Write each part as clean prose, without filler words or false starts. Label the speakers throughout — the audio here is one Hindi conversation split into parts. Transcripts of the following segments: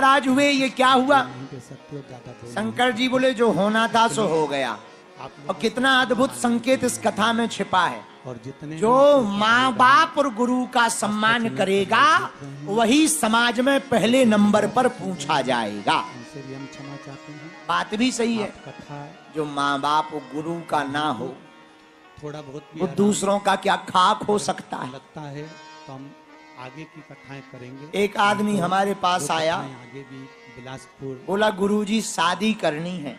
Speaker 1: नाराज हुए, ये क्या हुआ? शंकर जी बोले जो होना था सो हो गया। और कितना अद्भुत संकेत इस कथा में छिपा है। जो माँ बाप और गुरु का सम्मान करेगा वही समाज में पहले नंबर पर पूछा जाएगा। बात भी सही है। जो माँ बाप और गुरु का ना हो
Speaker 2: थोड़ा बहुत
Speaker 1: वो दूसरों का क्या खाक हो सकता है।
Speaker 2: लगता है तो हम आगे की कथाएं करेंगे।
Speaker 1: एक आदमी हमारे पास आया,
Speaker 2: आगे भी बिलासपुर,
Speaker 1: बोला गुरुजी शादी करनी है।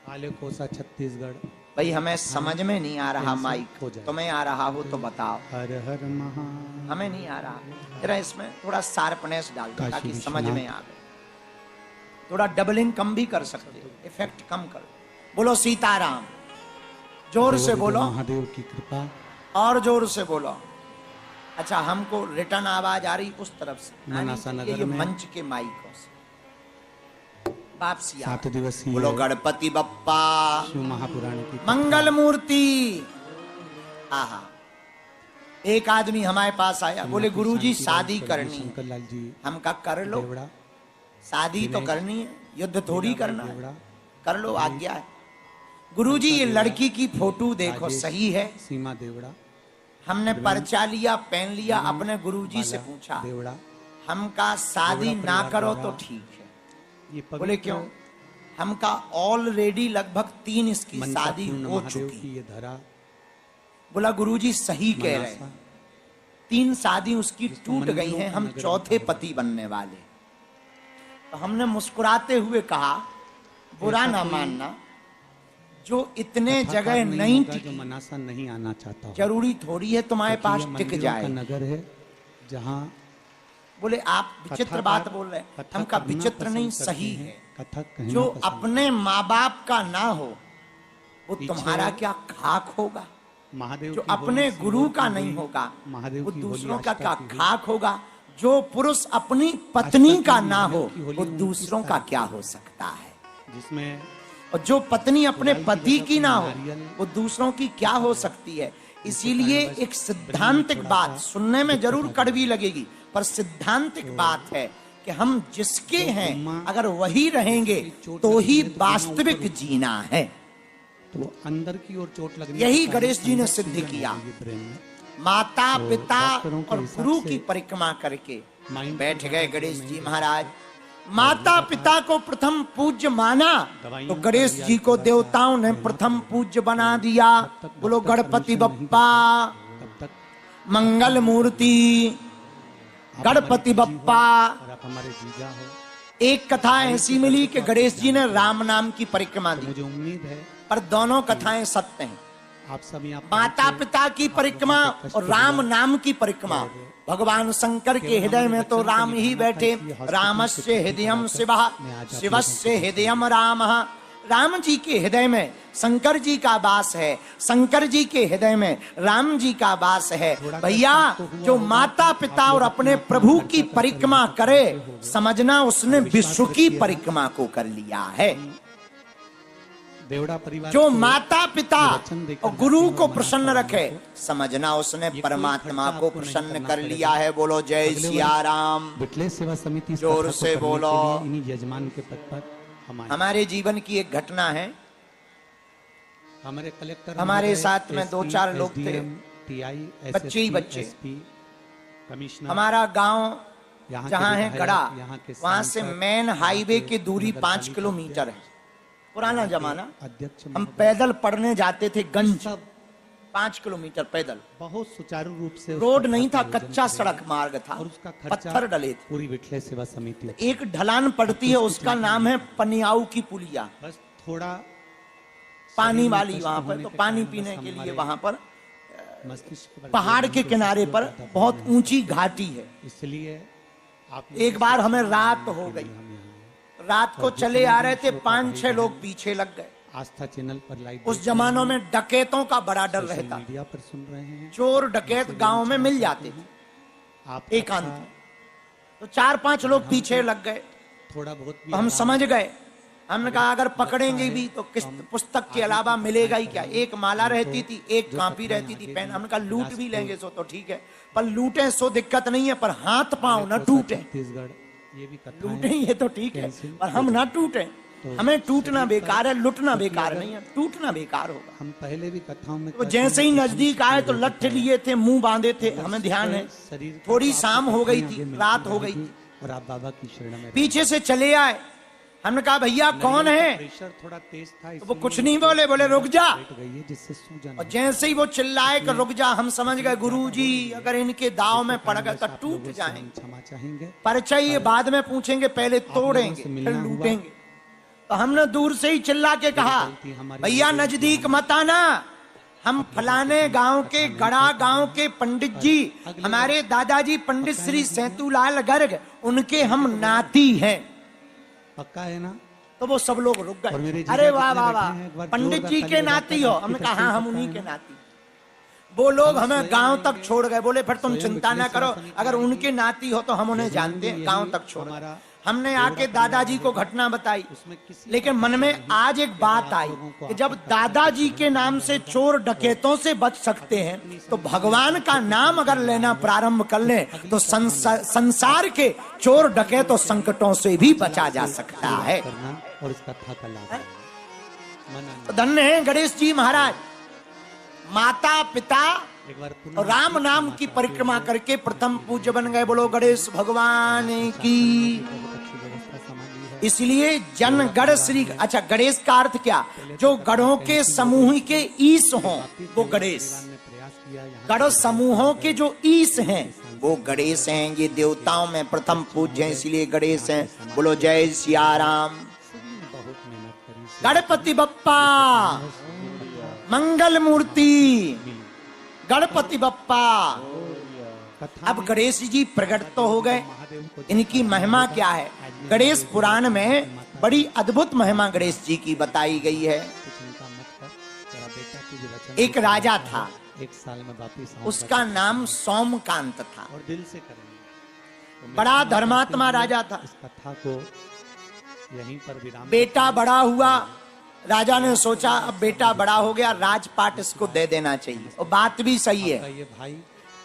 Speaker 2: काले कोसा छत्तीसगढ़।
Speaker 1: भाई हमें समझ में नहीं आ रहा माइक, तुम्हें आ रहा हो तो बताओ।
Speaker 2: हर हर महा,
Speaker 1: हमें नहीं आ रहा। जरा इसमें थोड़ा शार्पनेस डाल दो ताकि समझ में आवे। थोड़ा डबलिंग कम भी कर सकते हो, इफेक्ट कम कर। बोलो सीताराम, जोर से बोलो।
Speaker 2: महादेव की कृपा।
Speaker 1: और जोर से बोलो। अच्छा, हमको रिटर्न आवाज आ रही उस तरफ से,
Speaker 2: मनासा नगर
Speaker 1: ये
Speaker 2: में
Speaker 1: मंच के माइकों से। वापसी
Speaker 2: 7 दिवसीय
Speaker 1: बोलो गणपति बप्पा
Speaker 2: शिव महापुराण की
Speaker 1: मंगल मूर्ति। आहा, एक आदमी हमारे पास आया, बोले गुरुजी शादी करनी है।
Speaker 2: शंकरलाल जी
Speaker 1: हम कहा कर लो, शादी तो करनी है, युद्ध थोड़ी करना है, कर लो, आज्ञा है। गुरुजी ये लड़की की फोटो देखो, सही है?
Speaker 2: सीमा देवड़ा।
Speaker 1: हमने पर्चा लिया, पेन लिया, अपने गुरुजी से पूछा, हम का शादी ना करो तो ठीक है। बोले क्यों? हम का ऑलरेडी लगभग 3 इसकी शादी हो चुकी।
Speaker 2: ये धरा।
Speaker 1: बोला गुरुजी सही कह रहे हैं, 3 शादी उसकी टूट गई हैं, हम चौथे पति बनने वाले। तो हमने मुस्कुराते हुए कहा बुरा ना मानना, जो इतने जगह नहीं टिकी,
Speaker 2: मनासा नहीं आना चाहता,
Speaker 1: जरूरी थोड़ी है तुम्हारे पास टिक जाए।
Speaker 2: नगर है जहाँ।
Speaker 1: बोले आप विचित्र बात बोल रहे हैं। हम का विचित्र नहीं, सही है। जो अपने माँ बाप का ना हो वो तुम्हारा क्या खाक होगा।
Speaker 2: महादेव
Speaker 1: जो अपने गुरु का नहीं होगा वो दूसरों का क्या खाक होगा। जो पुरुष अपनी पत्नी का ना हो वो दूसरों का क्या हो सकता है।
Speaker 2: जिसमें
Speaker 1: और जो पत्नी अपने पति की ना हो वो दूसरों की क्या हो सकती है। इसीलिए एक सिद्धांतिक बात सुनने में जरूर कड़वी लगेगी, पर सिद्धांतिक बात है कि हम जिसके हैं अगर वही रहेंगे तो ही वास्तविक जीना है।
Speaker 2: तो अंदर की ओर चोट लगने,
Speaker 1: यही गणेश जी ने सिद्ध किया। माता पिता और गुरु की परिक्रमा करके बैठ गए गणेश जी महाराज। माता पिता को प्रथम पूज्य माना तो गणेश जी को देवताओं ने प्रथम पूज्य बना दिया। बोलो गणपति बप्पा मंगल मूर्ति, गणपति बप्पा।
Speaker 2: हमारे जीजा हो।
Speaker 1: एक कथा ऐसी मिली कि गणेश जी ने राम नाम की परिक्रमा दी।
Speaker 2: मुझे उम्मीद है
Speaker 1: पर दोनों कथाएं सत्य हैं।
Speaker 2: आप सभी
Speaker 1: माता पिता की परिक्रमा और राम नाम की परिक्रमा। भगवान शंकर के हृदय में तो राम ही बैठे। रामस्य हृदयम शिवः, शिवस्य हृदयम रामः। राम जी के हृदय में शंकर जी का वास है, शंकर जी के हृदय में राम जी का वास है। भैया जो माता पिता और अपने प्रभु की परिक्रमा करे, समझना उसने विश्व की परिक्रमा को कर लिया है। जो माता पिता और गुरु को प्रसन्न रखे, समझना उसने परमात्मा को प्रसन्न कर लिया है। बोलो जय सिया राम।
Speaker 2: बिटले सेवा समिति
Speaker 1: जोर से बोलो।
Speaker 2: यजमान के पद पर
Speaker 1: हमारे जीवन की एक घटना है।
Speaker 2: हमारे कलेक्टर,
Speaker 1: हमारे साथ में 2-4 लोग थे, बच्चे ही बच्चे।
Speaker 2: कमिश्नर,
Speaker 1: हमारा गांव जहाँ है गड़ा, वहां से मेन हाईवे की दूरी 5 किलोमीटर है। पुराना जमाना, हम पैदल पढ़ने जाते थे गंज, 5 किलोमीटर पैदल।
Speaker 2: बहुत सुचारू रूप से
Speaker 1: रोड नहीं था, कच्चा सड़क मार्ग था
Speaker 2: और उसका
Speaker 1: पत्थर डले थे।
Speaker 2: पूरी बिटले सेवा समिति।
Speaker 1: एक ढलान पड़ती है, उसका नाम है पनियाऊ की पुलिया।
Speaker 2: बस थोड़ा
Speaker 1: पानी वाली वहां पर, तो पानी पीने के लिए वहां पर पहाड़ के किनारे पर बहुत ऊंची घाटी है।
Speaker 2: इसलिए
Speaker 1: एक बार हमें रात हो गई, रात को चले आ रहे थे, 5-6 लोग पीछे लग गए।
Speaker 2: आस्था चैनल पर लाइव।
Speaker 1: उस जमानों में डकैतों का बड़ा डर रहता,
Speaker 2: मीडिया पर सुन रहे हैं।
Speaker 1: चोर डकैत गांव में मिल जाते थे
Speaker 2: आप
Speaker 1: एकांत। तो 4-5 लोग पीछे लग गए।
Speaker 2: थोड़ा बहुत भी
Speaker 1: हम समझ गए। हमने कहा अगर पकड़ेंगे भी तो किस पुस्तक के अलावा मिलेगा ही क्या। एक माला रहती थी, एक कॉपी रहती थी, पेन। हमने कहा लूट भी लेंगे सो तो ठीक है, पर लूटे सो दिक्कत नहीं है, पर हाथ पांव न टूटे।
Speaker 2: ये भी कथा
Speaker 1: लूटे
Speaker 2: है।
Speaker 1: ये तो ठीक है, पर हम ना टूटे। हमें टूटना बेकार है, लुटना बेकार नहीं है, टूटना बेकार होगा।
Speaker 2: हम पहले भी कथाओं में
Speaker 1: वो जैसे ही नजदीक आए तो लठ लिए थे, मुंह बांधे थे, हमें ध्यान है।
Speaker 2: शरीर
Speaker 1: थोड़ी शाम हो गई थी, रात हो गई थी,
Speaker 2: और आप बाबा की शरण में
Speaker 1: पीछे से चले आए। हमने कहा भैया कौन है?
Speaker 2: प्रेशर थोड़ा तेज था,
Speaker 1: तो वो कुछ नहीं बोले, बोले रुक जा।
Speaker 2: बैठ गई है जिससे सूजन
Speaker 1: और जैसे ही वो चिल्लाए कि रुक जा, हम समझ गए गुरुजी अगर इनके दाव में पड़ गए तो टूट जाएंगे।
Speaker 2: क्षमा चाहेंगे।
Speaker 1: परिचय ये बाद में पूछेंगे, पहले तोड़ेंगे फिर लूटेंगे। तो हमने दूर से ही चिल्ला के कहा भैया नजदीक मत आना, हम फलाने गांव के गड़ा गांव के पंडित जी, हमारे दादाजी पंडित श्री सेतुलाल गर्ग, उनके हम नाती हैं।
Speaker 2: पक्का है ना?
Speaker 1: तो वो सब लोग रुक
Speaker 2: और मेरे
Speaker 1: गए।
Speaker 2: जीजा
Speaker 1: अरे वाह
Speaker 2: कितने
Speaker 1: वाह
Speaker 2: बैठे
Speaker 1: वाह,
Speaker 2: हैं, एक बार
Speaker 1: पंडित
Speaker 2: जोरदार
Speaker 1: जी
Speaker 2: ताली
Speaker 1: के
Speaker 2: बजाकर
Speaker 1: नाती हो?
Speaker 2: आपकी
Speaker 1: हमने कहा
Speaker 2: तरफ
Speaker 1: हाँ
Speaker 2: से
Speaker 1: हम उन्हीं
Speaker 2: पता
Speaker 1: के
Speaker 2: है।
Speaker 1: नाती। वो लोग
Speaker 2: हम
Speaker 1: हमें
Speaker 2: स्वयं
Speaker 1: गांव तक
Speaker 2: मिलेंगे।
Speaker 1: छोड़ गए, बोले फिर तुम
Speaker 2: स्वयं
Speaker 1: चिंता ना करो,
Speaker 2: विघ्नेश्वर
Speaker 1: अगर
Speaker 2: शनि
Speaker 1: उनके नाती हो तो हम उन्हें जानते हैं, गांव तक छोड़ गए। हमने आके दादाजी को घटना बताई, लेकिन मन में आज एक बात आई कि जब दादाजी के नाम से चोर डकैतों से बच सकते हैं तो भगवान का नाम अगर लेना प्रारंभ कर ले तो संसार के चोर डकैतों संकटों से भी बचा जा सकता है।
Speaker 2: और इस कथा का लाभ
Speaker 1: तो धन्य है गणेश जी महाराज, माता पिता और राम नाम की परिक्रमा करके प्रथम पूज्य बन गए। बोलो गणेश भगवान की। इसलिए जन गढ़ श्री, अच्छा गणेश का अर्थ क्या? जो गढ़ों के समूह के ईश हों वो गणेश, गढ़ समूहों के जो ईश हैं वो गणेश हैं। ये देवताओं में प्रथम पूज्य हैं, इसलिए गणेश हैं। बोलो जय सिया राम। गणपति बप्पा मंगल मूर्ति, गणपति बप्पा। अब गणेश जी प्रकट तो हो गए, इनकी महिमा क्या है? गणेश पुराण में बड़ी अद्भुत महिमा गणेश जी की बताई गई है। एक राजा था,
Speaker 2: एक साल में वापिस
Speaker 1: उसका नाम सोमकांत था,
Speaker 2: और दिल से करेंगे।
Speaker 1: बड़ा धर्मात्मा राजा था।
Speaker 2: इस कथा को यहीं पर विराम।
Speaker 1: बेटा बड़ा हुआ, राजा ने सोचा अब बेटा बड़ा हो गया, राजपाट इसको दे देना चाहिए। और बात भी सही है,
Speaker 2: ये भाई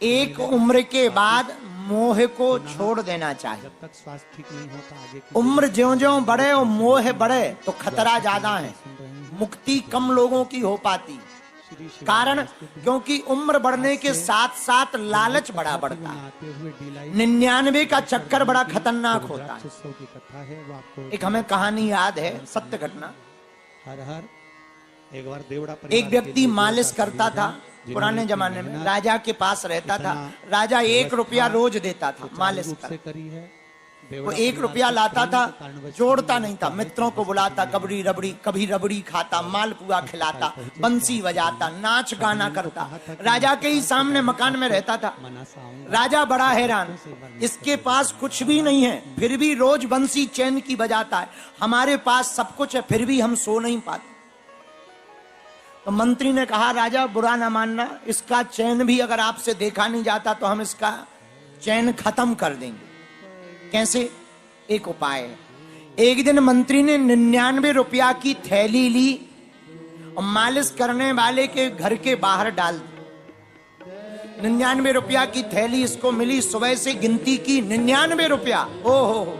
Speaker 1: एक उम्र के बाद मोह को छोड़ देना चाहिए।
Speaker 2: जब तक स्वास्थ्य ठीक नहीं होता आगे की
Speaker 1: उम्र ज्यों-ज्यों बढ़े और मोह बढ़े तो खतरा ज्यादा है, मुक्ति कम लोगों की हो पाती। कारण क्योंकि उम्र बढ़ने के साथ साथ लालच बड़ा बढ़ता है।
Speaker 2: आते हुए डीलाई
Speaker 1: 99 का चक्कर बड़ा खतरनाक होता है।
Speaker 2: उत्सव की कथा है, वो आपको
Speaker 1: एक हमें कहानी याद है, सत्य घटना।
Speaker 2: हर हर एक बार देवड़ा
Speaker 1: एक व्यक्ति मालिश करता था पुराने जमाने में, राजा के पास रहता था। राजा 1 रुपया रोज देता था मालिश
Speaker 2: से
Speaker 1: कर।
Speaker 2: करी है।
Speaker 1: वो 1 रुपया लाता था, जोड़ता नहीं था, मित्रों को बुलाता, कबड़ी रबड़ी, कभी रबड़ी खाता, मालपुआ खिलाता, बंसी बजाता, नाच गाना करता। राजा के ही सामने मकान में रहता था। राजा बड़ा हैरान, इसके पास कुछ भी नहीं है फिर भी रोज बंसी चैन की बजाता है, हमारे पास सब कुछ है फिर भी हम सो नहीं पाते। तो मंत्री ने कहा राजा बुरा ना मानना, इसका चैन भी अगर आपसे देखा नहीं जाता तो हम इसका चैन खत्म कर देंगे। कैसे? एक उपाय है। एक दिन मंत्री ने 99 रुपया की थैली ली और मालिश करने वाले के घर के बाहर डाल दी। 99 रुपया की थैली इसको मिली, सुबह से गिनती की 99 रुपया। ओ हो,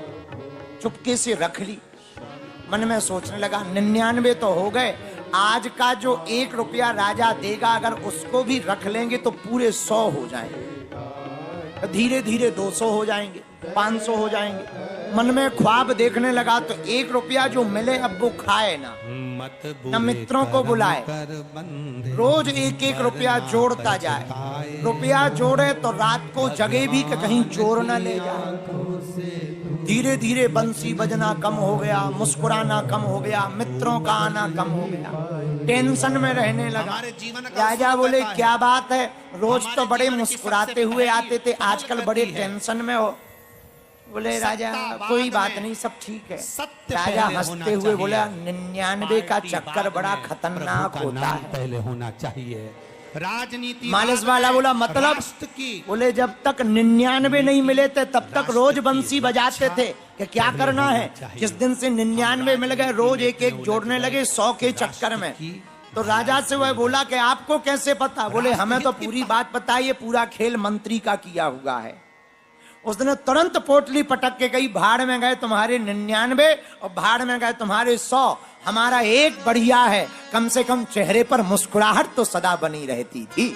Speaker 1: चुपके से रख ली। मन में सोचने लगा 99 तो हो गए, आज का जो 1 रुपया राजा देगा अगर उसको भी रख लेंगे तो पूरे 100 हो जाएंगे, धीरे धीरे 200 हो जाएंगे, 500 हो जाएंगे। मन में ख्वाब देखने लगा तो 1 रुपया जो मिले अब वो खाए ना, न मित्रों को बुलाए, रोज 1-1 रुपया जोड़ता जाए। रुपया जोड़े तो रात को जगह भी कि कहीं चोर न ले जाए। धीरे धीरे बंसी बजना कम हो गया, मुस्कुराना कम हो गया, मित्रों का आना कम हो गया, टेंशन में रहने लगा। राजा बोले क्या बात है, रोज तो बड़े मुस्कुराते हुए आते थे, आजकल बड़े टेंशन में हो। बोले राजा कोई बात नहीं, सब ठीक है। राजा हंसते हुए बोला 99 का चक्कर बड़ा खतरनाक होता है,
Speaker 2: पहले होना चाहिए। राजनीति
Speaker 1: मालिश वाला बोला मतलब? बोले जब तक 99 नहीं मिले थे तब तक रोज बंसी बजाते थे कि क्या करना है। जिस दिन से 99 मिल गए रोज 1-1 जोड़ने लगे 100 के चक्कर में। तो राजा से वह बोला कि आपको कैसे पता? बोले हमें तो पूरी बात पता है, ये पूरा खेल मंत्री का किया हुआ है। उसने तुरंत पोटली पटक के गई, भाड़ में गए तुम्हारे 99 और भाड़ में गए तुम्हारे 100, हमारा एक बढ़िया है, कम से कम चेहरे पर मुस्कुराहट तो सदा बनी रहती थी।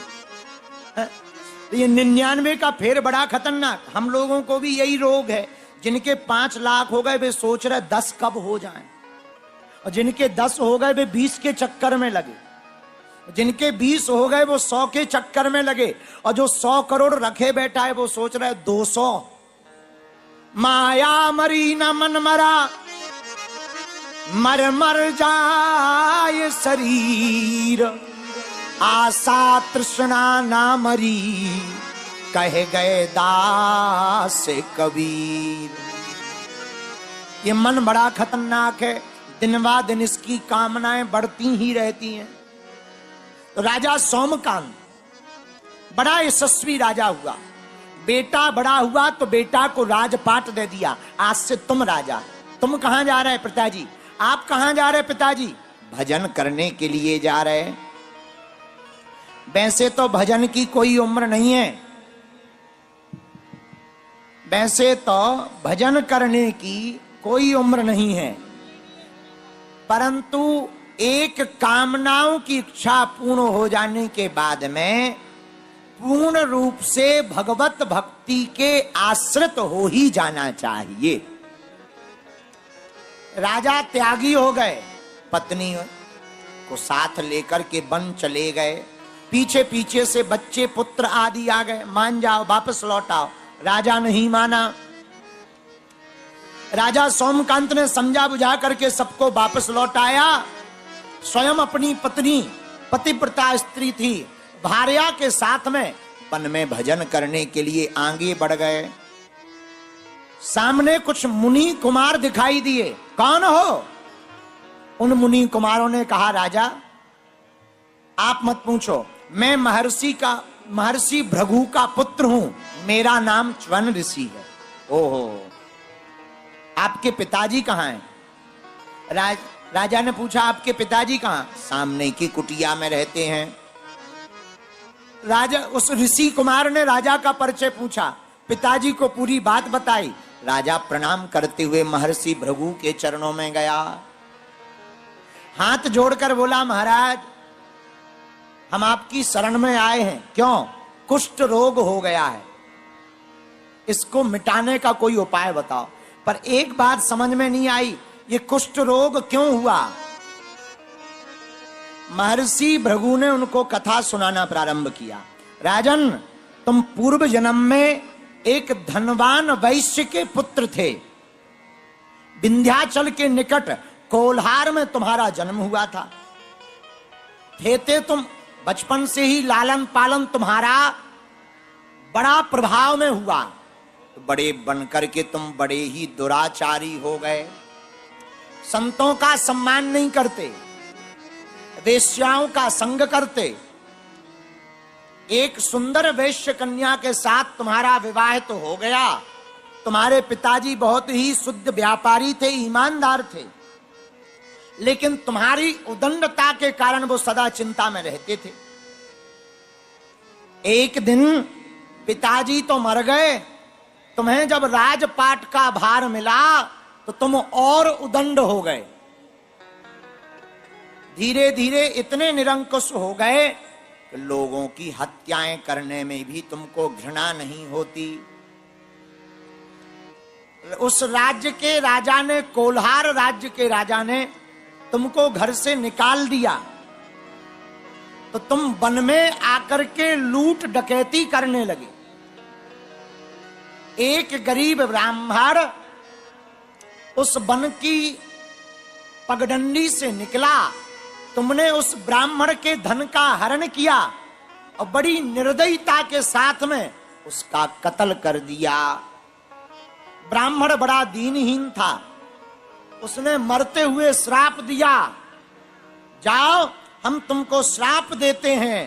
Speaker 1: ये 99 का फेर बड़ा खतरनाक। हम लोगों को भी यही रोग है, जिनके 5 लाख हो गए वे सोच रहे 10 कब हो जाएं, और जिनके 10 हो गए वे 20 के चक्कर में लगे, जिनके 20 हो गए वो 100 के चक्कर में लगे, और जो 100 करोड़ रखे बैठा है वो सोच रहा है 200। माया मरी न मन मरा, मर मर जाए शरीर, आशा तृष्णा ना मरी, कहे गए दास कबीर। ये मन बड़ा खतरनाक है, दिन ब दिन इसकी कामनाएं बढ़ती ही रहती हैं। तो राजा सोमकांत बड़ा यशस्वी राजा हुआ, बेटा बड़ा हुआ तो बेटा को राजपाट दे दिया, आज से तुम राजा। तुम कहां जा रहे हैं पिताजी? आप कहां जा रहे हैं पिताजी? भजन करने के लिए जा रहे हैं। वैसे तो भजन की कोई उम्र नहीं है, वैसे तो भजन करने की कोई उम्र नहीं है, परंतु एक कामनाओं की इच्छा पूर्ण हो जाने के बाद में पूर्ण रूप से भगवत भक्ति के आश्रित हो ही जाना चाहिए। राजा त्यागी हो गए, पत्नी को साथ लेकर के वन चले गए, पीछे पीछे से बच्चे पुत्र आदि आ गए, मान जाओ वापस लौटाओ। राजा नहीं माना। राजा सोमकांत ने समझा बुझा करके सबको वापस लौटाया। स्वयं अपनी पत्नी, पतिव्रता स्त्री थी, भार्या के साथ में वन में भजन करने के लिए आगे बढ़ गए। सामने कुछ मुनि कुमार दिखाई दिए। कौन हो? उन मुनि कुमारों ने कहा, राजा आप मत पूछो, मैं महर्षि भृगु का पुत्र हूं, मेरा नाम च्वन ऋषि है। ओहो, आपके पिताजी कहाँ हैं? राजा ने पूछा, आपके पिताजी कहाँ? सामने की कुटिया में रहते हैं। राजा, उस ऋषि कुमार ने राजा का परिचय पूछा, पिताजी को पूरी बात बताई। राजा प्रणाम करते हुए महर्षि भृगु के चरणों में गया, हाथ जोड़कर बोला, महाराज हम आपकी शरण में आए हैं। क्यों? कुष्ठ रोग हो गया है, इसको मिटाने का कोई उपाय बताओ। पर एक बात समझ में नहीं आई, ये कुष्ठ रोग क्यों हुआ? महर्षि भृगु ने उनको कथा सुनाना प्रारंभ किया। राजन, तुम पूर्व जन्म में एक धनवान वैश्य के पुत्र थे, विंध्याचल के निकट कोल्हार में तुम्हारा जन्म हुआ था। थे तुम, बचपन से ही लालन पालन तुम्हारा बड़ा प्रभाव में हुआ, तो बड़े बनकर के तुम बड़े ही दुराचारी हो गए, संतों का सम्मान नहीं करते, वेश्याओं का संग करते। एक सुंदर वैश्य कन्या के साथ तुम्हारा विवाह तो हो गया। तुम्हारे पिताजी बहुत ही शुद्ध व्यापारी थे, ईमानदार थे, लेकिन तुम्हारी उदंडता के कारण वो सदा चिंता में रहते थे। एक दिन पिताजी तो मर गए, तुम्हें जब राजपाट का भार मिला तो तुम और उदंड हो गए। धीरे धीरे इतने निरंकुश हो गए कि लोगों की हत्याएं करने में भी तुमको घृणा नहीं होती। उस राज्य के राजा ने, कोल्हार राज्य के राजा ने तुमको घर से निकाल दिया, तो तुम वन में आकर के लूट डकैती करने लगे। एक गरीब ब्राह्मण उस वन की पगडंडी से निकला, तुमने उस ब्राह्मण के धन का हरण किया और बड़ी निर्दयता के साथ में उसका कत्ल कर दिया। ब्राह्मण बड़ा दीनहीन था, उसने मरते हुए श्राप दिया, जाओ हम तुमको श्राप देते हैं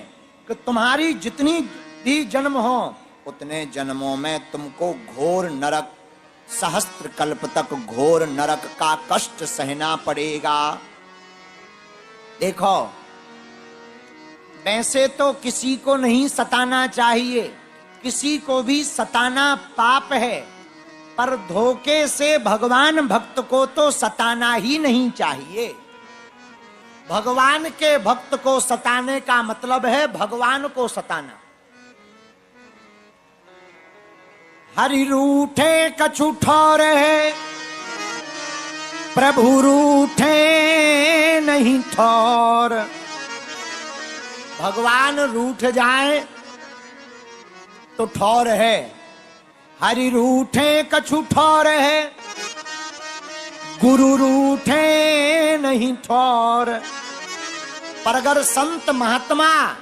Speaker 1: कि तुम्हारी जितनी भी जन्म हो उतने जन्मों में तुमको घोर नरक, सहस्त्र कल्प तक घोर नरक का कष्ट सहना पड़ेगा। देखो, वैसे तो किसी को नहीं सताना चाहिए, किसी को भी सताना पाप है, पर धोखे से भगवान भक्त को तो सताना ही नहीं चाहिए। भगवान के भक्त को सताने का मतलब है भगवान को सताना। हरि रूठे कछु ठौर है, प्रभु रूठे नहीं ठौर। भगवान रूठ जाए तो ठौर है, हरि रूठे कछु ठौर है, गुरु रूठे नहीं ठौर। पर अगर संत महात्मा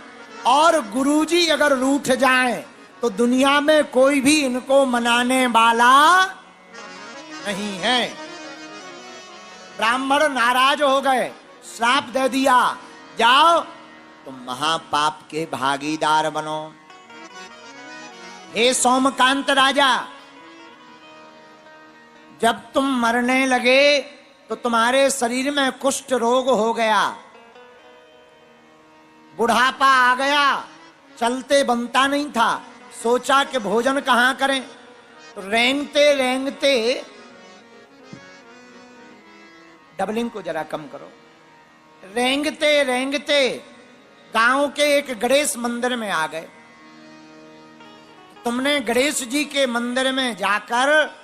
Speaker 1: और गुरुजी अगर रूठ जाएं तो दुनिया में कोई भी इनको मनाने वाला नहीं है। ब्राह्मण नाराज हो गए, श्राप दे दिया, जाओ तुम महापाप के भागीदार बनो। हे सोमकांत राजा, जब तुम मरने लगे तो तुम्हारे शरीर में कुष्ठ रोग हो गया, बुढ़ापा आ गया, चलते बनता नहीं था। सोचा कि भोजन कहां करें, तो रेंगते रेंगते, डबलिंग को जरा कम करो, रेंगते रेंगते गांव के एक गणेश मंदिर में आ गए। तुमने गणेश जी के मंदिर में जाकर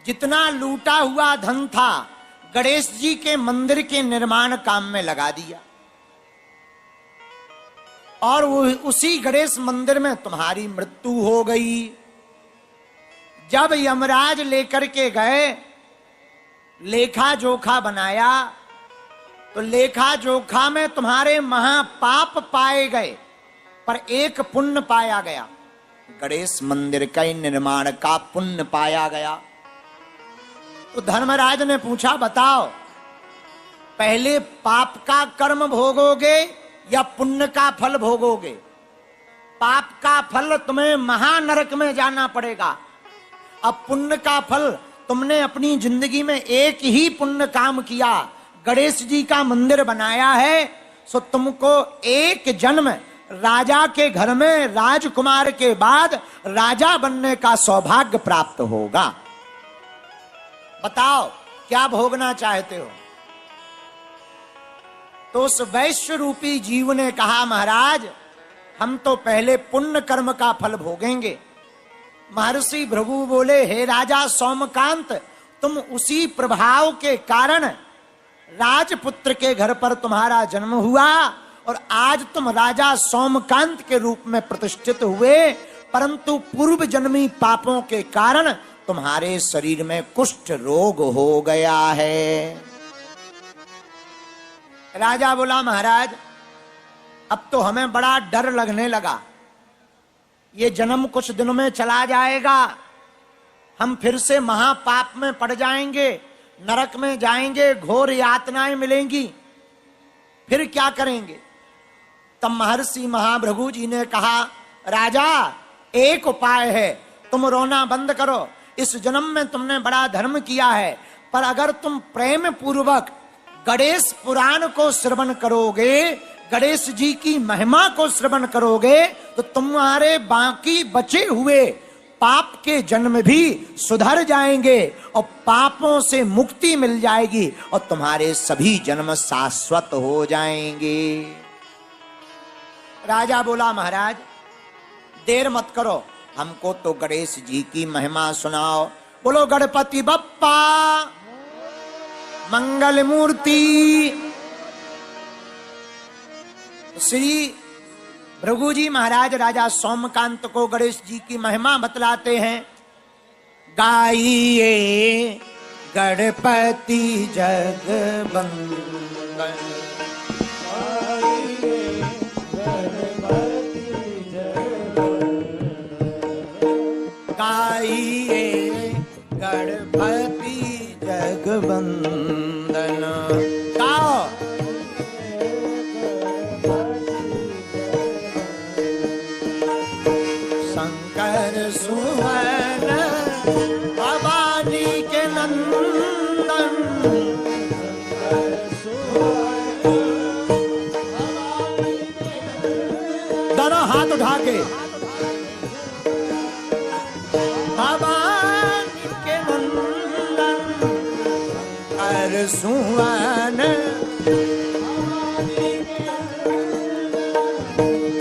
Speaker 1: जितना लूटा हुआ धन था गणेश जी के मंदिर के निर्माण काम में लगा दिया, और उसी गणेश मंदिर में तुम्हारी मृत्यु हो गई। जब यमराज लेकर के गए, लेखा जोखा बनाया, तो लेखा जोखा में तुम्हारे महापाप पाए गए, पर एक पुण्य पाया गया। गणेश मंदिर का निर्माण का पुण्य पाया गया। तो धर्मराज ने पूछा, बताओ पहले पाप का कर्म भोगोगे या पुण्य का फल भोगोगे? पाप का फल तुम्हें महानरक में जाना पड़ेगा। अब पुण्य का फल, तुमने अपनी जिंदगी में एक ही पुण्य काम किया, गणेश जी का मंदिर बनाया है, सो तुमको एक जन्म राजा के घर में राजकुमार के बाद राजा बनने का सौभाग्य प्राप्त होगा। बताओ क्या भोगना चाहते हो? तो उस वैश्य रूपी जीव ने कहा, महाराज हम तो पहले पुण्य कर्म का फल भोगेंगे। महर्षि भृगु बोले, हे राजा सोमकांत, तुम उसी प्रभाव के कारण राजपुत्र के घर पर तुम्हारा जन्म हुआ और आज तुम राजा सोमकांत के रूप में प्रतिष्ठित हुए, परंतु पूर्व जन्मी पापों के कारण तुम्हारे शरीर में कुष्ठ रोग हो गया है। राजा बोला, महाराज अब तो हमें बड़ा डर लगने लगा, ये जन्म कुछ दिनों में चला जाएगा, हम फिर से महापाप में पड़ जाएंगे, नरक में जाएंगे, घोर यातनाएं मिलेंगी, फिर क्या करेंगे? तब महर्षि महाभृगु जी ने कहा, राजा एक उपाय है, तुम रोना बंद करो। इस जन्म में तुमने बड़ा धर्म किया है, पर अगर तुम प्रेम पूर्वक गणेश पुराण को श्रवण करोगे, गणेश जी की महिमा को श्रवण करोगे, तो तुम्हारे बाकी बचे हुए पाप के जन्म भी सुधर जाएंगे और पापों से मुक्ति मिल जाएगी और तुम्हारे सभी जन्म शाश्वत हो जाएंगे। राजा बोला, महाराज देर मत करो, हमको तो गणेश जी की महिमा सुनाओ। बोलो गणपति बप्पा मंगल मूर्ति। श्री भृगु जी महाराज राजा सोमकांत को गणेश जी की महिमा बतलाते हैं। गाइए गणपति जगवंदन, गाइए गणपति जगवंदन। गाओ शंकर सुवन भवानी के नंदन, दोनों हाथ उठा के शंकर सुवन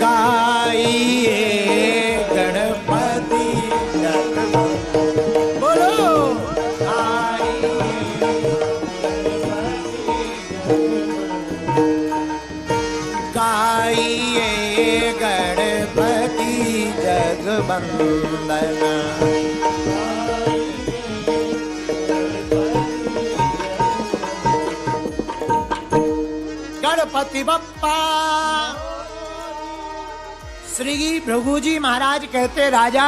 Speaker 1: गाइए गणपति बोलो गाइए गणपति जगवंदना। गणपति बप्पा। श्री भृगु जी महाराज कहते राजा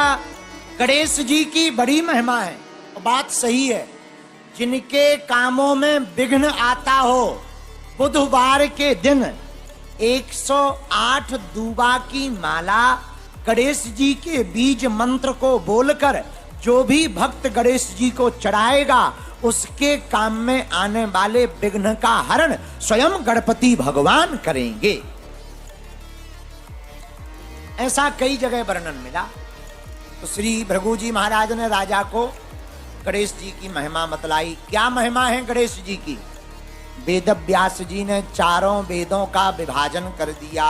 Speaker 1: गणेश जी की बड़ी महिमा है। बात सही है, जिनके कामों में विघ्न आता हो बुधवार के दिन 108 दूबा की माला गणेश जी के बीज मंत्र को बोलकर जो भी भक्त गणेश जी को चढ़ाएगा उसके काम में आने वाले विघ्न का हरण स्वयं गणपति भगवान करेंगे। ऐसा कई जगह वर्णन मिला। तो श्री भृगु जी महाराज ने राजा को गणेश जी की महिमा बतलाई। क्या महिमा है गणेश जी की? वेद व्यास जी ने चारों वेदों का विभाजन कर दिया।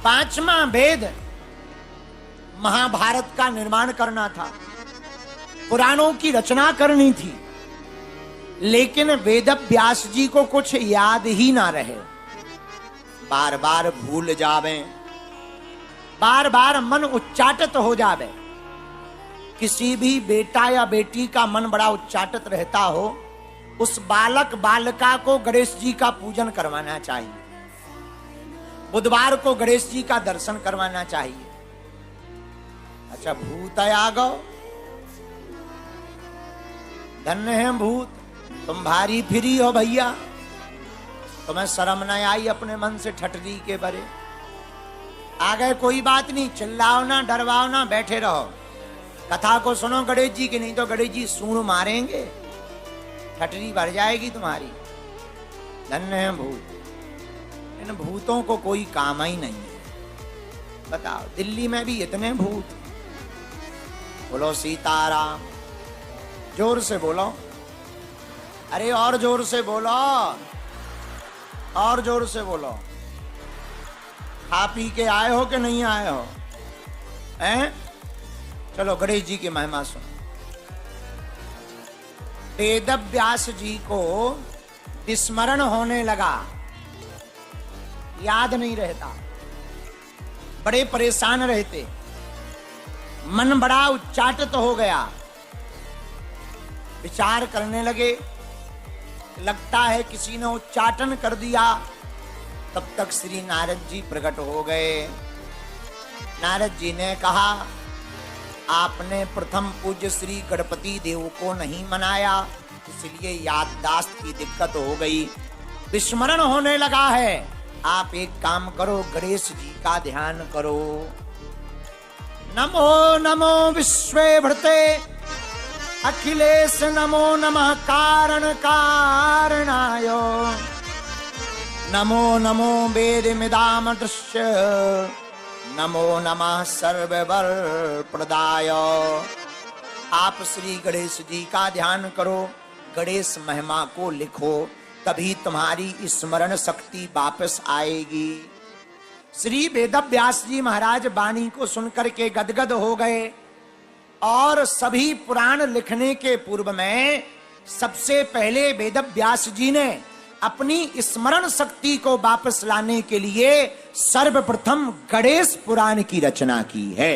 Speaker 1: पांचवा वेद महाभारत का निर्माण करना था, पुराणों की रचना करनी थी, लेकिन वेद व्यास जी को कुछ याद ही ना रहे। बार बार भूल जावे, बार बार मन उच्चाटित हो जावे। किसी भी बेटा या बेटी का मन बड़ा उच्चाटित रहता हो, उस बालक बालिका को गणेश जी का पूजन करवाना चाहिए, बुधवार को गणेश जी का दर्शन करवाना चाहिए। अच्छा, भूत आ गो, धन्य है भूत, तुम भारी फिरी हो भैया, तुम्हें शर्म न आई अपने मन से ठटरी के बरे? आ गए कोई बात नहीं, चिल्लाओ ना, डरवाओ ना, बैठे रहो, कथा को सुनो गणेश जी की, नहीं तो गणेश जी सूंड मारेंगे, ठटरी भर जाएगी तुम्हारी। धन्य है भूत, इन भूतों को कोई काम ही नहीं है। बताओ, दिल्ली में भी इतने भूत। बोलो सीताराम, जोर से बोलो, अरे और जोर से बोलो, और जोर से बोलो। खा पी के आए हो कि नहीं आए हो? हैं? चलो गणेश जी की महिमा सुनो। वेद व्यास जी को विस्मरण होने लगा, याद नहीं रहता, बड़े परेशान रहते, मन बड़ा उच्चाटित हो गया। विचार करने लगे, लगता है किसी ने उच्चाटन कर दिया। तब तक श्री नारद जी प्रकट हो गए। नारद जी ने कहा, आपने प्रथम पूज्य श्री गणपति देव को नहीं मनाया, इसलिए याददाश्त की दिक्कत हो गई, विस्मरण होने लगा है। आप एक काम करो, गणेश जी का ध्यान करो। नमो नमो विश्वे भृते अखिलेश नमो नमः कारण कारणाय नमो नमो वेद मिदाम दृश्य नमो नमः सर्ववर प्रदाय। आप श्री गणेश जी का ध्यान करो, गणेश महिमा को लिखो, तभी तुम्हारी स्मरण शक्ति वापस आएगी। श्री वेदव्यास जी महाराज वाणी को सुनकर के गदगद हो गए और सभी पुराण लिखने के पूर्व में सबसे पहले वेदव्यास जी ने अपनी स्मरण शक्ति को वापस लाने के लिए सर्वप्रथम गणेश पुराण की रचना की है।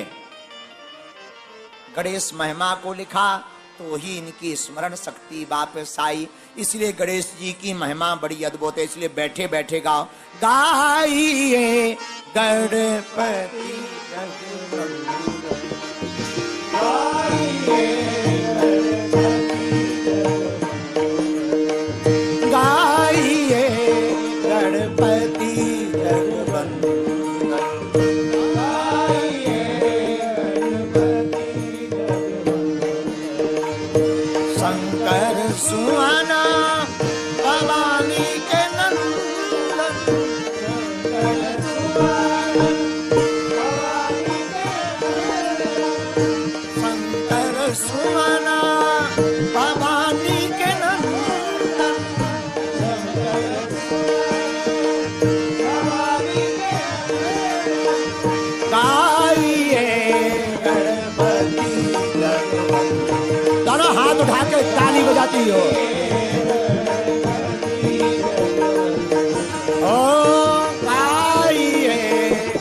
Speaker 1: गणेश महिमा को लिखा तो ही इनकी स्मरण शक्ति वापस आई। इसलिए गणेश जी की महिमा बड़ी अद्भुत है। इसलिए बैठे बैठे गाओ, गाइए गणपति गाइए गणपति शंकर सुहाना भवानी के नंदन, शंकर सुहाना भवानी के नंदन, उठा के ताली बजाती हो। ओ आइए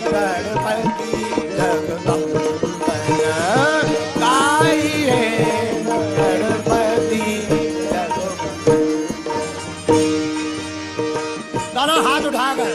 Speaker 1: गणपति जगदम्बन, आइए गणपति जगदम्बन। दोनों हाथ उठाकर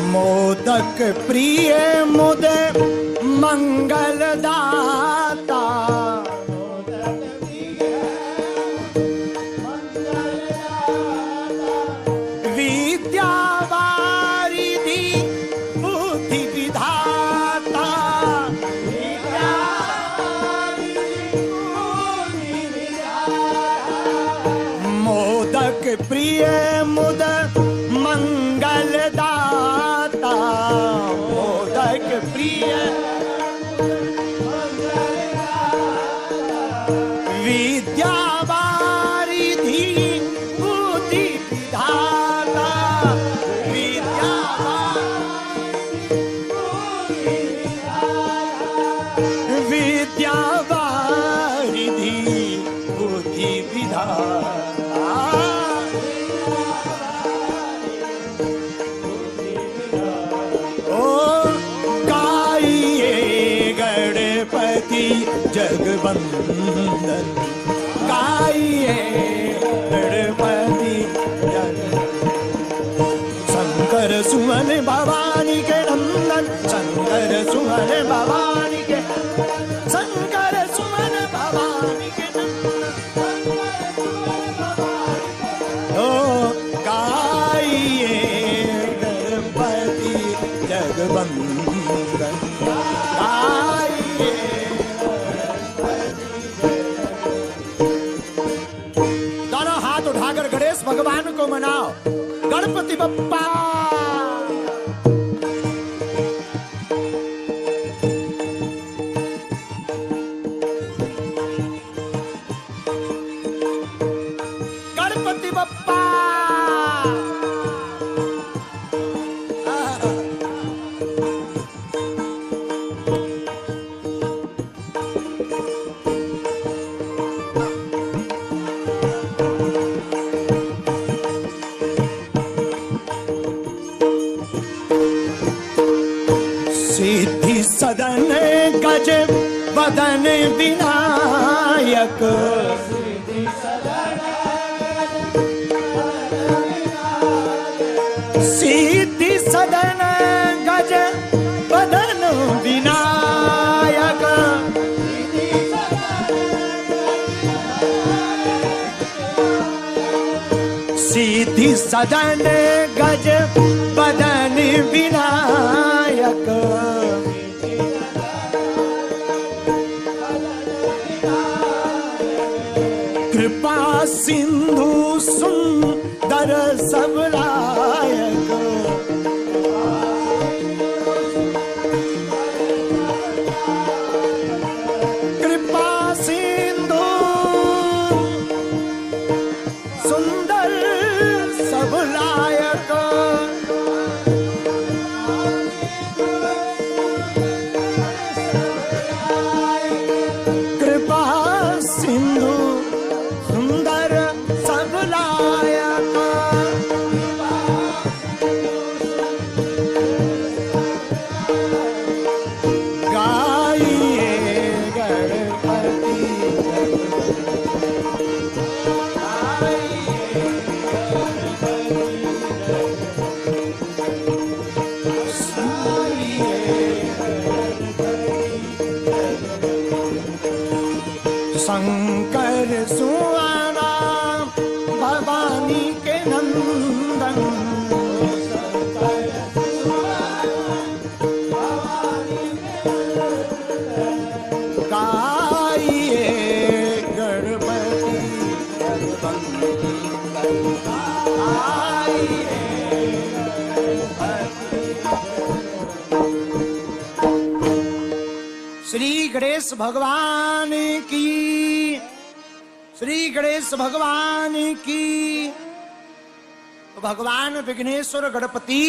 Speaker 1: मोदक प्रिय मुद मंगल दाता, विद्या वारिधि बुद्धि विधाता, मोदक प्रिय मुद मंगल दाता, मोदक प्रिय विद्या वारिधि बुद्धि विधाता, विद्या वारिधि बुद्धि विधाता। जगवंदन, गाइए गणपति शंकर सुमन भवानी के नंदन, शंकर सुमन भवानी के, शंकर सुमन भवानी के नंदन। ओ गाइए गणपति जगवंदन, गाइए। उठाकर गणेश भगवान को मनाओ। गणपति बप्पा, गणपति बप्पा। सिद्धि सदन गज वदन विनायक, सिद्धि सदन गज वदन विनायक, सिद्धि सदन गज वदन विनायक, कृपा सिंधु सुंदर सबलायक, कृपा सिंधु सुंदर सबलायक, श्री गणेश भगवान की, श्री गणेश भगवान की। तो भगवान विघ्नेश्वर गणपति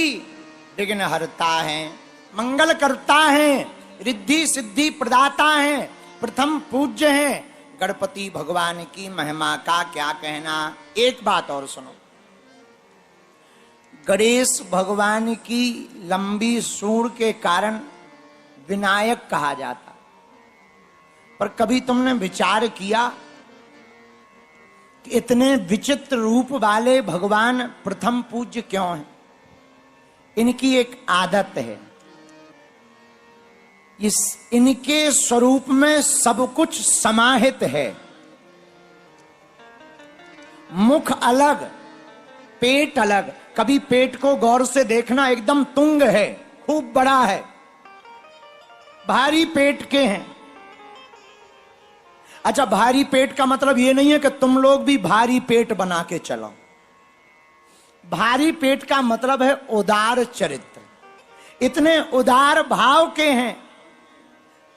Speaker 1: विघ्न हरता है, मंगल करता है, रिद्धि सिद्धि प्रदाता है, प्रथम पूज्य है। गणपति भगवान की महिमा का क्या कहना। एक बात और सुनो, गणेश भगवान की लंबी सूंड के कारण विनायक कहा जाता, पर कभी तुमने विचार किया कि इतने विचित्र रूप वाले भगवान प्रथम पूज्य क्यों हैं? इनकी एक आदत है, इनके स्वरूप में सब कुछ समाहित है। मुख अलग, पेट अलग। कभी पेट को गौर से देखना, एकदम तुंग है, खूब बड़ा है, भारी पेट के हैं। अच्छा, भारी पेट का मतलब ये नहीं है कि तुम लोग भी भारी पेट बना के चलो। भारी पेट का मतलब है उदार चरित्र, इतने उदार भाव के हैं,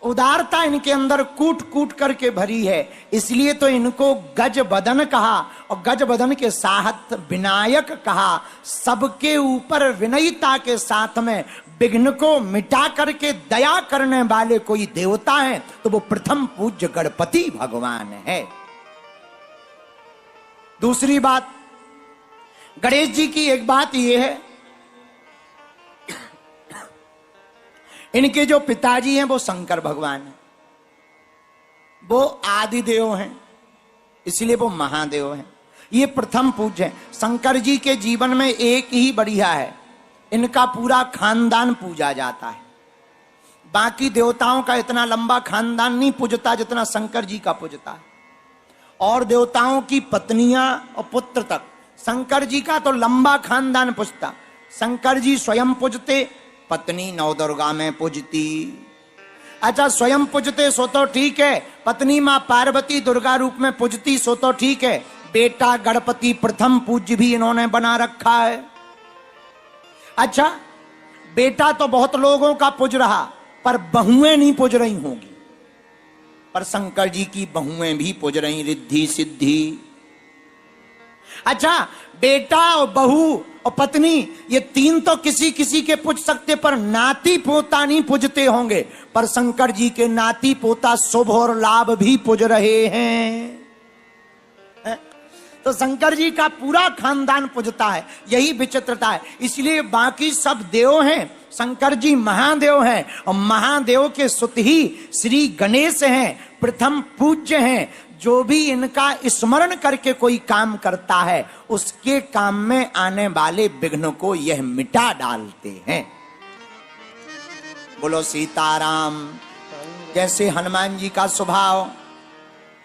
Speaker 1: उदारता इनके अंदर कूट कूट करके भरी है। इसलिए तो इनको गज बदन कहा, और गज बदन के साथ विनायक कहा। सबके ऊपर विनयता के साथ में विघ्न को मिटा करके दया करने वाले कोई देवता हैं तो वो प्रथम पूज्य गणपति भगवान है। दूसरी बात, गणेश जी की एक बात यह है, इनके जो पिताजी हैं वो शंकर भगवान हैं, वो आदि देव हैं, इसलिए वो महादेव हैं। ये प्रथम पूज्य हैं। शंकर जी के जीवन में एक ही बढ़िया है, इनका पूरा खानदान पूजा जाता है। बाकी देवताओं का इतना लंबा खानदान नहीं पूजता जितना शंकर जी का पूजता है, और देवताओं की पत्नियां और पुत्र तक। शंकर जी का तो लंबा खानदान पूजता। शंकर जी स्वयं पूजते, पत्नी नवदुर्गा में पूजती। अच्छा, स्वयं पूजते सो तो ठीक है, पत्नी मां पार्वती दुर्गा रूप में पूजती सो तो ठीक है, बेटा गणपति प्रथम पूज्य भी इन्होंने बना रखा है। अच्छा, बेटा तो बहुत लोगों का पूज रहा, पर बहुएं नहीं पूज रही होंगी, पर शंकर जी की बहुएं भी पूज रही, रिद्धि सिद्धि। अच्छा, बेटा और बहू और पत्नी ये तीन तो किसी किसी के पूज सकते, पर नाती पोता नहीं पूजते होंगे, पर शंकर जी के नाती पोता शुभ और लाभ भी पूज रहे हैं। तो शंकर जी का पूरा खानदान पूजता है, यही विचित्रता है। इसलिए बाकी सब देव हैं, शंकर जी महादेव हैं, और महादेव के सुत ही श्री गणेश हैं, प्रथम पूज्य हैं। जो भी इनका स्मरण करके कोई काम करता है उसके काम में आने वाले विघ्न को यह मिटा डालते हैं। बोलो सीताराम। जैसे हनुमान जी का स्वभाव,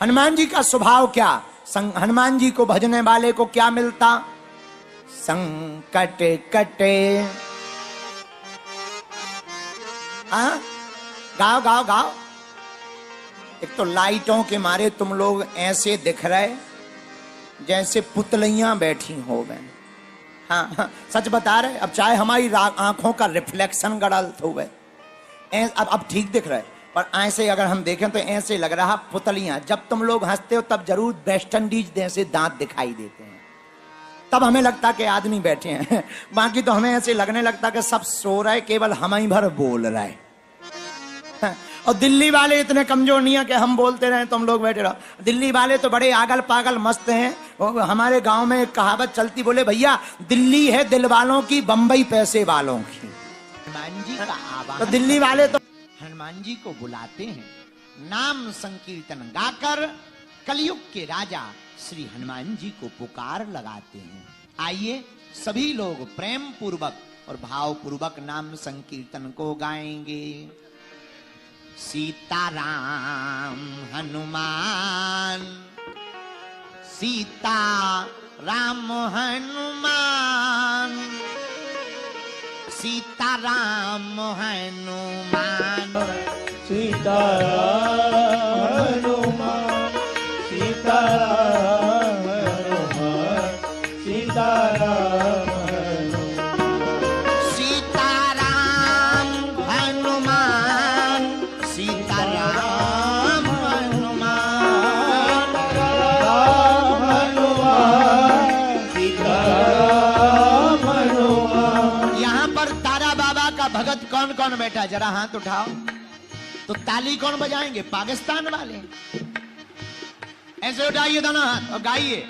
Speaker 1: हनुमान जी का स्वभाव क्या, हनुमान जी को भजने वाले को क्या मिलता, संकट कटे। गाओ गाओ गाओ। एक तो लाइटों के मारे तुम लोग ऐसे दिख रहे जैसे पुतलियां बैठी हो गए। हाँ हाँ, सच बता रहे। अब चाहे हमारी आंखों का रिफ्लेक्शन गलत हो गए, अब ठीक दिख रहा है, पर ऐसे अगर हम देखें तो ऐसे लग रहा पुतलियां। जब तुम लोग हंसते हो तब जरूर वेस्ट इंडीज जैसे दांत दिखाई देते हैं, तब हमें लगता कि आदमी बैठे हैं। बाकी तो हमें ऐसे लगने लगता कि सब सो रहे, केवल हम ही भर बोल रहे हैं। और दिल्ली वाले इतने कमजोर नहीं है कि हम बोलते रहे तुम लोग बैठे रहो। दिल्ली वाले तो बड़े आगल पागल मस्त हैं। हमारे गांव में एक कहावत चलती, बोले भैया दिल्ली है दिल वालों की, बंबई पैसे वालों की। हनुमान जी का आवाहन, तो दिल्ली वाले तो हनुमान जी को बुलाते हैं, नाम संकीर्तन गाकर कलयुग के राजा श्री हनुमान जी को पुकार लगाते हैं। आइए सभी लोग प्रेम पूर्वक और भाव पूर्वक नाम संकीर्तन को गाएंगे। सीताराम हनुमान, सीता राम हनुमान, सीताराम हनुमान,
Speaker 3: सीताराम हनुमान, सीताराम हनुमान, सीताराम
Speaker 1: सीताराम हनुमान, सीताराम भगत कौन कौन बैठा जरा हाथ उठाओ। तो ताली कौन बजाएंगे? पाकिस्तान वाले। ऐसे उठाइए दोनों हाथ और गाइए,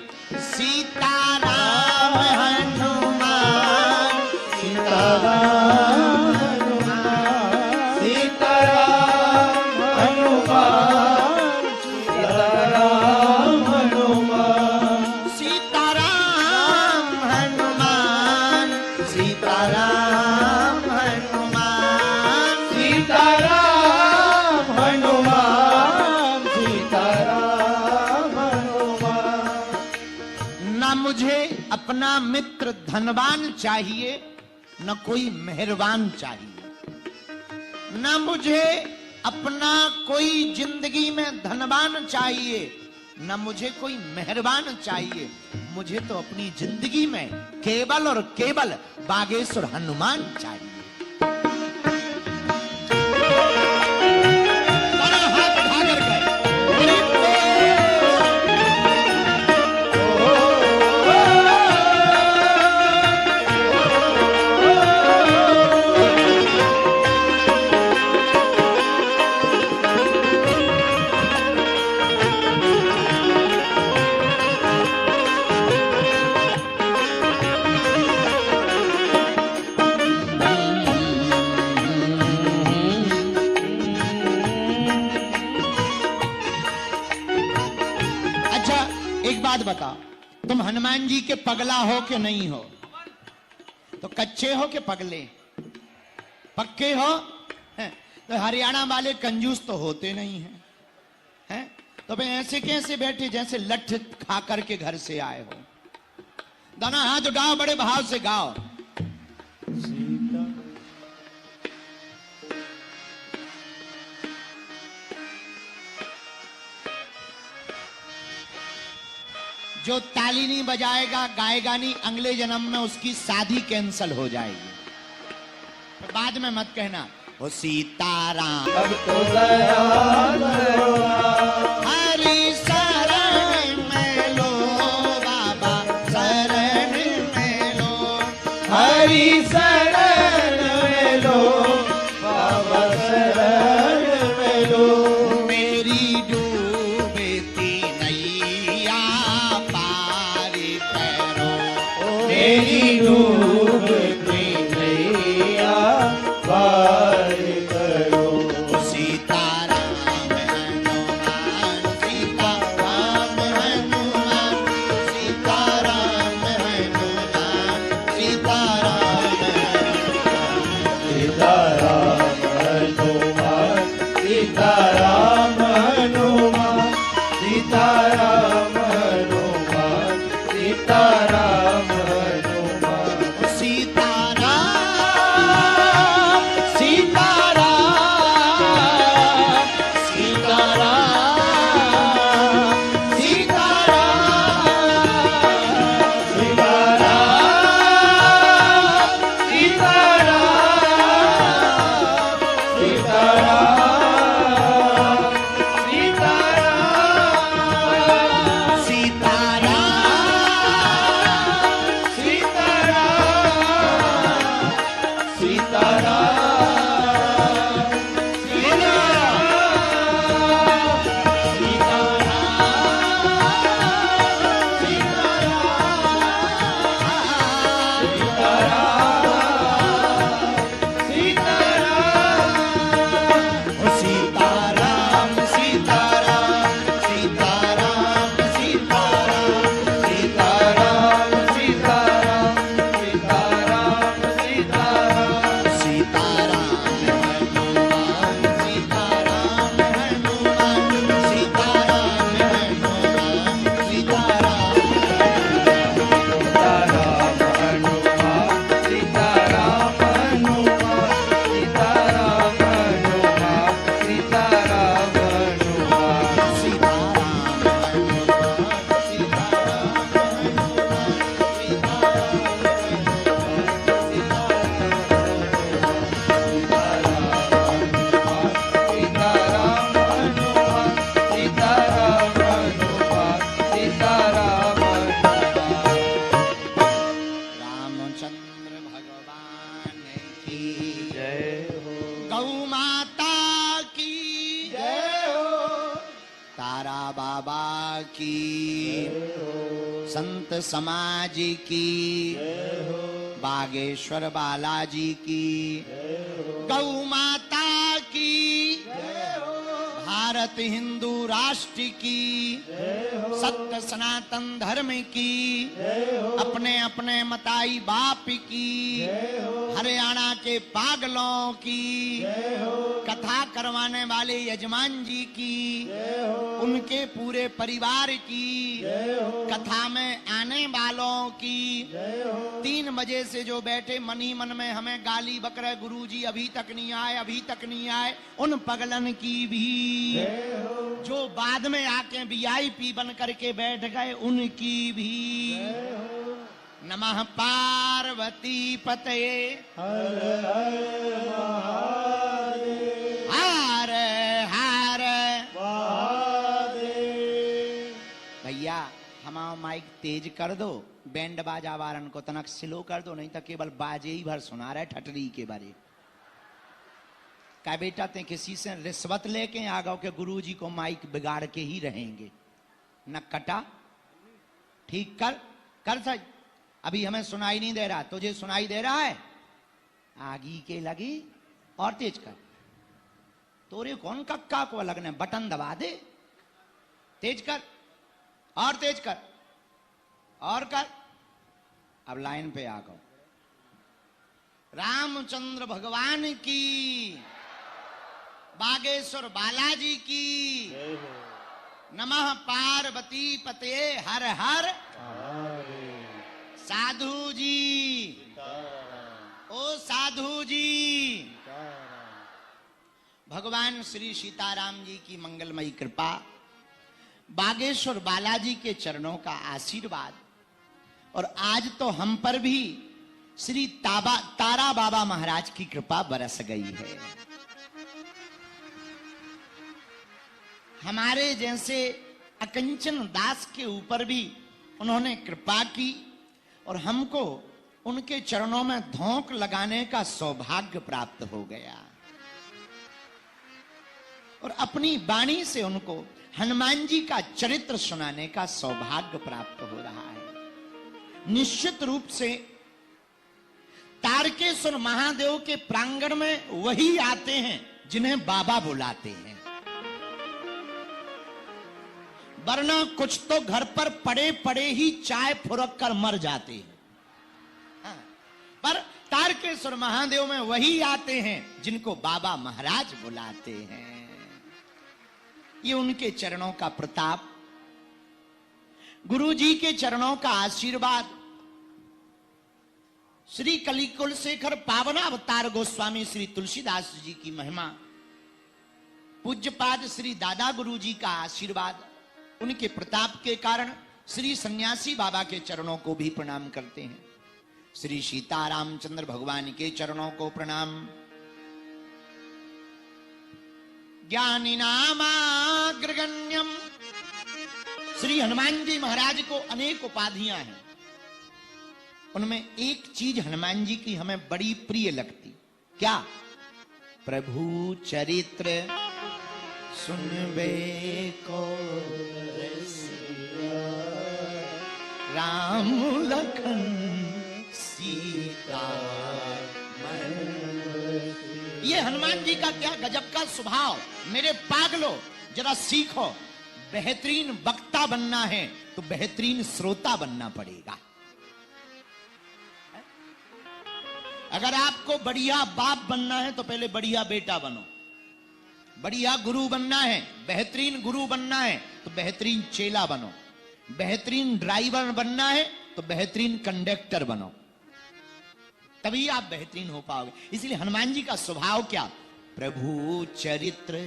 Speaker 1: सीताराम हनुमान
Speaker 3: सीताराम हनुमान सीताराम हनुमान सीताराम हनुमान
Speaker 1: सीताराम हनुमान सीताराम हनुमान
Speaker 3: सीताराम हनुमान सीताराम हनुमान।
Speaker 1: न मुझे अपना मित्र धनवान चाहिए, न कोई मेहरबान चाहिए। न मुझे अपना कोई जिंदगी में धनवान चाहिए, न मुझे कोई मेहरबान चाहिए। मुझे तो अपनी जिंदगी में केवल और केवल बागेश्वर हनुमान चाहिए। दोनों हाथ उठा करके बताओ, तुम हनुमान जी के पगला हो कि नहीं हो? तो कच्चे हो कि पगले? पक्के हो? हैं? तो हरियाणा वाले कंजूस तो होते नहीं हैं, हैं? तो भाई ऐसे कैसे बैठे जैसे लठ खा करके घर से आए हो? दोनों हाथ उठाओ, बड़े भाव से गाओ। जो ताली नहीं बजाएगा, गाएगा नहीं, अगले जन्म में उसकी शादी कैंसल हो जाएगी। तो बाद में मत कहना ओ सीताराम।
Speaker 3: अब तो दयाल
Speaker 1: हरि शरण में लो बाबा, शरण में लो।
Speaker 3: हरि शरण में लो बाबा, शरण में लो।
Speaker 1: मेरी डूबती नैया पार करो,
Speaker 3: मेरी डूबती नैया पार करो।
Speaker 1: सीताराम हनुमान, सीताराम हनुमान, सीताराम हनुमान, सीताराम
Speaker 3: सीताराम हनुमान, सीताराम हनुमान, सीताराम हनुमान, सीताराम हनुमान।
Speaker 1: सीताराम रामचंद्र भगवान की
Speaker 3: जय।
Speaker 1: की, संत समाज की, बागेश्वर बालाजी की, गौ माता की, भारत हिंदू राष्ट्र की, सत्य सनातन धर्म की, अपने अपने मताई बाप की, हरियाणा के पागलों की, कथा करवाने वाले यजमान जी की, उनके पूरे परिवार की, कथा में आने वालों की, 3 बजे से जो बैठे मन ही मन में हमें गाली बक रहे, गुरुजी अभी तक नहीं आए, अभी तक नहीं आए, उन पगलन की भी, जो बाद में आके VIP बन करके बैठ गए उनकी भी। नमः पार्वती पतये
Speaker 3: हर हर महादेव,
Speaker 1: हर हर
Speaker 3: महादेव।
Speaker 1: भैया हमारा माइक तेज कर दो, बैंड बाजा वारन को तनक स्लो कर दो, नहीं तो केवल बाजे ही भर सुना रहे ठटरी के बारे। क्या बेटा ते किसी से रिश्वत लेके आ गए के गुरुजी को माइक बिगाड़ के ही रहेंगे, न कटा ठीक कर सही। अभी हमें सुनाई नहीं दे रहा, तुझे सुनाई दे रहा है? आगी के लगी और तेज कर। तोरे कौन कक्का को लगने, बटन दबा दे, तेज कर और तेज कर और कर। अब लाइन पे आ गो। रामचंद्र भगवान की, बागेश्वर बालाजी की, नमः पार्वती पते हर हर। साधु जी, ओ साधु जी, भगवान श्री सीताराम जी की मंगलमयी कृपा, बागेश्वर बालाजी के चरणों का आशीर्वाद, और आज तो हम पर भी श्री तारा बाबा महाराज की कृपा बरस गई है। हमारे जैसे अकंचन दास के ऊपर भी उन्होंने कृपा की और हमको उनके चरणों में धोंक लगाने का सौभाग्य प्राप्त हो गया, और अपनी वाणी से उनको हनुमान जी का चरित्र सुनाने का सौभाग्य प्राप्त हो रहा है। निश्चित रूप से तारकेश्वर महादेव के प्रांगण में वही आते हैं जिन्हें बाबा बुलाते हैं, वरना कुछ तो घर पर पड़े पड़े ही चाय फुरक कर मर जाते हैं। हाँ, पर तारकेश्वर महादेव में वही आते हैं जिनको बाबा महाराज बुलाते हैं। ये उनके चरणों का प्रताप, गुरु जी के चरणों का आशीर्वाद, श्री कलिकुल शेखर पावन अवतार गोस्वामी श्री तुलसीदास जी की महिमा, पूज्यपाद श्री दादा गुरु जी का आशीर्वाद, उनके प्रताप के कारण श्री सन्यासी बाबा के चरणों को भी प्रणाम करते हैं। श्री सीतारामचंद्र भगवान के चरणों को प्रणाम। ज्ञानी नामाग्रगण्यम, श्री हनुमान जी महाराज को अनेक उपाधियां हैं, उनमें एक चीज हनुमान जी की हमें बड़ी प्रिय लगती, क्या? प्रभु चरित्र सुनबे को राम लखन सीता। ये हनुमान जी का क्या गजब का स्वभाव। मेरे पागलो जरा सीखो, बेहतरीन वक्ता बनना है तो बेहतरीन श्रोता बनना पड़ेगा। अगर आपको बढ़िया बाप बनना है तो पहले बढ़िया बेटा बनो, बढ़िया गुरु बनना है, बेहतरीन गुरु बनना है तो बेहतरीन चेला बनो, बेहतरीन ड्राइवर बनना है तो बेहतरीन कंडक्टर बनो, तभी आप बेहतरीन हो पाओगे। इसलिए हनुमान जी का स्वभाव क्या? प्रभु चरित्र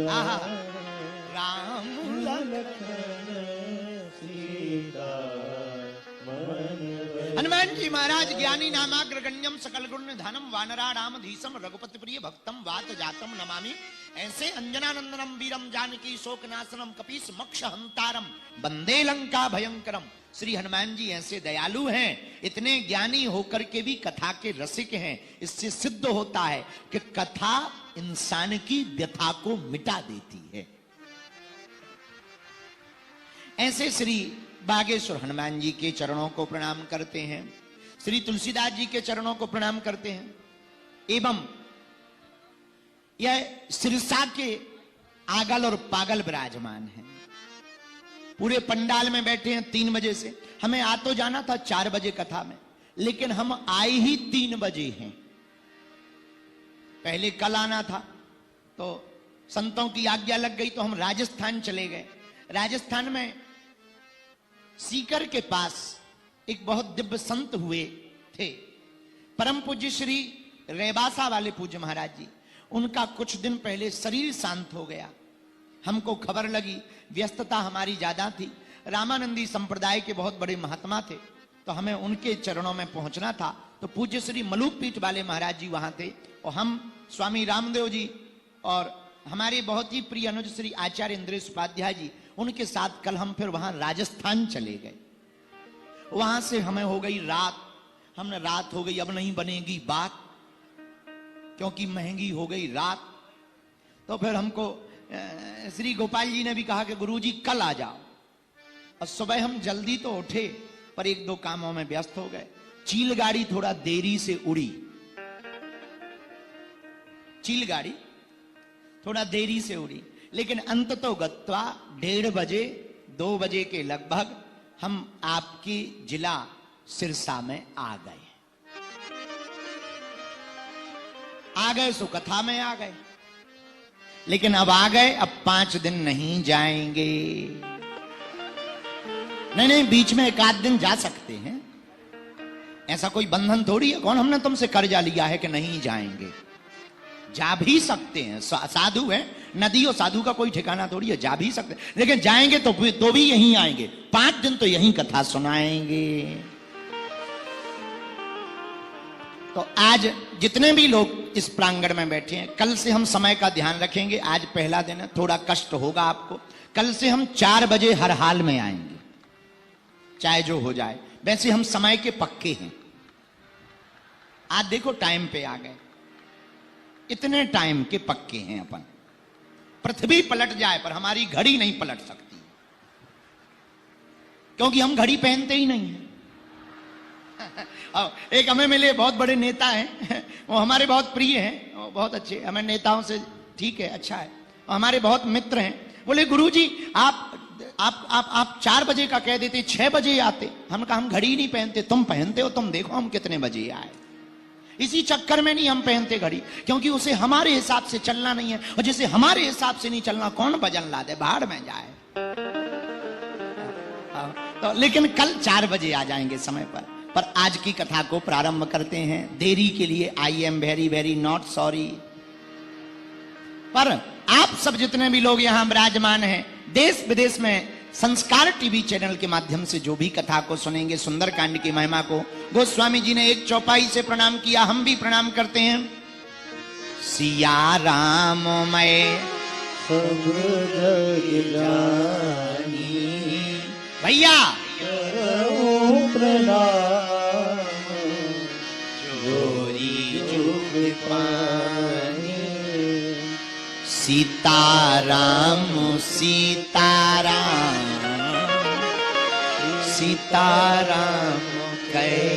Speaker 1: आहा, राम लखन सीता। हनुमान जी महाराज ज्ञानी नामाग्रगण्यम सकल गुण निधानम वानराणाम धीसम रघुपति प्रिय भक्तम वात जातम नमामि। ऐसे अंजनानंदनम वीरम जानकी शोकनाशनम कपीस मोक्ष हंतारम वंदे लंका भयंकरम। श्री हनुमान जी ऐसे दयालु हैं, इतने ज्ञानी होकर के भी कथा के रसिक हैं। इससे सिद्ध होता है कि कथा इंसान की व्यथा को मिटा देती है। ऐसे श्री बागेश्वर हनुमान जी के चरणों को प्रणाम करते हैं, श्री तुलसीदास जी के चरणों को प्रणाम करते हैं। एवं यह सिरसा के आगल और पागल विराजमान है, पूरे पंडाल में बैठे हैं 3 बजे से। हमें आ तो जाना था 4 बजे कथा में, लेकिन हम आए ही 3 बजे हैं। पहले कल आना था तो संतों की आज्ञा लग गई तो हम राजस्थान चले गए। राजस्थान में सीकर के पास एक बहुत दिव्य संत हुए थे, परम पूज्य श्री रेबासा वाले पूज्य महाराज जी। उनका कुछ दिन पहले शरीर शांत हो गया। हमको खबर लगी, व्यस्तता हमारी ज्यादा थी। रामानंदी संप्रदाय के बहुत बड़े महात्मा थे, तो हमें उनके चरणों में पहुंचना था। तो पूज्य श्री मलूक पीठ वाले महाराज जी वहां थे, और हम स्वामी रामदेव जी और हमारे बहुत ही प्रिय अनुज श्री आचार्य इंद्रेश उपाध्याय जी, उनके साथ कल हम फिर वहां राजस्थान चले गए। वहां से हमें हो गई रात। हमने रात हो गई, अब नहीं बनेगी बात, क्योंकि महंगी हो गई रात। तो फिर हमको श्री गोपाल जी ने भी कहा कि गुरुजी कल आ जाओ। और सुबह हम जल्दी तो उठे, पर 1-2 कामों में व्यस्त हो गए। चील गाड़ी थोड़ा देरी से उड़ी, चील गाड़ी थोड़ा देरी से उड़ी, लेकिन अंततो गत्वा 1:30 बजे 2 बजे के लगभग हम आपकी जिला सिरसा में आ गए सो कथा में आ गए। लेकिन अब आ गए, अब 5 दिन नहीं जाएंगे। नहीं, बीच में 1 आध दिन जा सकते हैं, ऐसा कोई बंधन थोड़ी है। कौन हमने तुमसे कर्जा लिया है कि नहीं जाएंगे? जा भी सकते हैं, साधु है, नदी और साधु का कोई ठिकाना थोड़ी है, जा भी सकते हैं। लेकिन जाएंगे तो भी यहीं आएंगे, 5 दिन तो यहीं कथा सुनाएंगे। तो आज जितने भी लोग इस प्रांगण में बैठे हैं, कल से हम समय का ध्यान रखेंगे। आज पहला दिन है, थोड़ा कष्ट होगा आपको। कल से हम 4 बजे हर हाल में आएंगे, चाहे जो हो जाए। वैसे हम समय के पक्के हैं। आज देखो टाइम पे आ गए, इतने टाइम के पक्के हैं अपन। पृथ्वी पलट जाए पर हमारी घड़ी नहीं पलट सकती, क्योंकि हम घड़ी पहनते ही नहीं हैं। एक हमें मिले बहुत बड़े नेता हैं, वो हमारे बहुत प्रिय हैं, वो बहुत अच्छे, हमें नेताओं से ठीक है, अच्छा है, हमारे बहुत मित्र हैं। बोले गुरुजी आप 4 बजे का कह देते, 6 बजे आते। हम कहा हम घड़ी नहीं पहनते, तुम पहनते हो, तुम देखो हम कितने बजे आए। इसी चक्कर में नहीं हम पहनते घड़ी, क्योंकि उसे हमारे हिसाब से चलना नहीं है, और जिसे हमारे हिसाब से नहीं चलना, कौन भजन ला दे, बाहर में जाए। तो लेकिन कल 4 बजे आ जाएंगे समय पर आज की कथा को प्रारंभ करते हैं। देरी के लिए I am very very not sorry. पर आप सब जितने भी लोग यहां विराजमान हैं, देश विदेश में संस्कार टीवी चैनल के माध्यम से जो भी कथा को सुनेंगे, सुंदरकांड की महिमा को, गोस्वामी जी ने 1 चौपाई से प्रणाम किया, हम भी प्रणाम करते हैं। सिया राम मैं भैया
Speaker 3: प्रणाम
Speaker 1: जोरी जुग पानी। सीताराम सीताराम सीताराम कहे,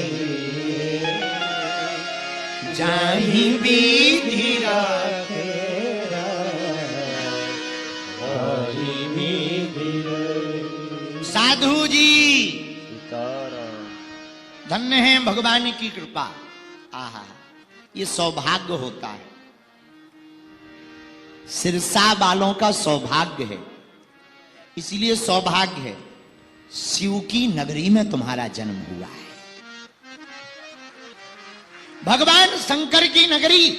Speaker 1: जाहि विधि राखे साधु जी। धन्य है भगवान की कृपा। आहा, ये सौभाग्य होता है, सिरसा वालों का सौभाग्य है। इसीलिए सौभाग्य है, शिव की नगरी में तुम्हारा जन्म हुआ है। भगवान शंकर की नगरी,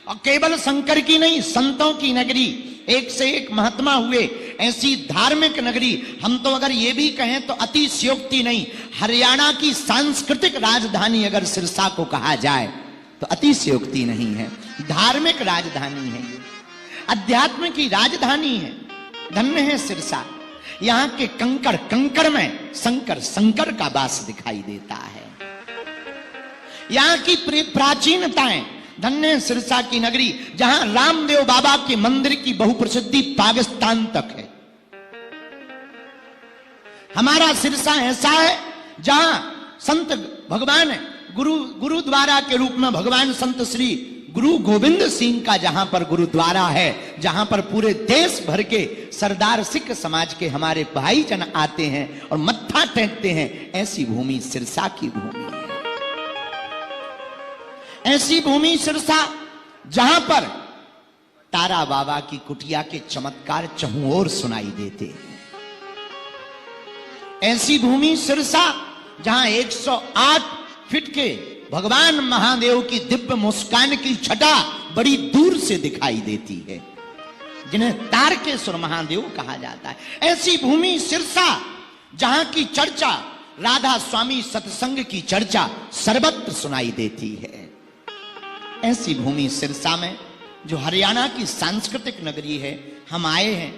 Speaker 1: और केवल शंकर की नहीं, संतों की नगरी, एक से एक महात्मा हुए, ऐसी धार्मिक नगरी। हम तो अगर ये भी कहें तो अतिशयोक्ति नहीं, हरियाणा की सांस्कृतिक राजधानी अगर सिरसा को कहा जाए तो अतिशयोक्ति नहीं है। धार्मिक राजधानी है, अध्यात्म की राजधानी है। धन्य है सिरसा। यहाँ के कंकड़ कंकड़ में शंकर का वास दिखाई देता है। यहाँ की प्राचीनताएं धन्य है सिरसा की नगरी, जहां रामदेव बाबा के मंदिर की बहुप्रसिद्धि पाकिस्तान तक है। हमारा सिरसा ऐसा है जहां संत भगवान गुरुद्वारा के रूप में भगवान संत श्री गुरु गोविंद सिंह का जहां पर गुरुद्वारा है, जहां पर पूरे देश भर के सरदार सिख समाज के हमारे भाईजन आते हैं और मत्था टेकते हैं, ऐसी भूमि सिरसा की भूमि है। ऐसी भूमि सिरसा जहां पर तारा बाबा की कुटिया के चमत्कार चहुं ओर सुनाई देते हैं। ऐसी भूमि सिरसा जहां 108 फीट के भगवान महादेव की दिव्य मुस्कान की छटा बड़ी दूर से दिखाई देती है, जिन्हें तारकेश्वर महादेव कहा जाता है। ऐसी भूमि सिरसा जहां की चर्चा, राधा स्वामी सत्संग की चर्चा सर्वत्र सुनाई देती है। ऐसी भूमि सिरसा में जो हरियाणा की सांस्कृतिक नगरी है, हम आए हैं।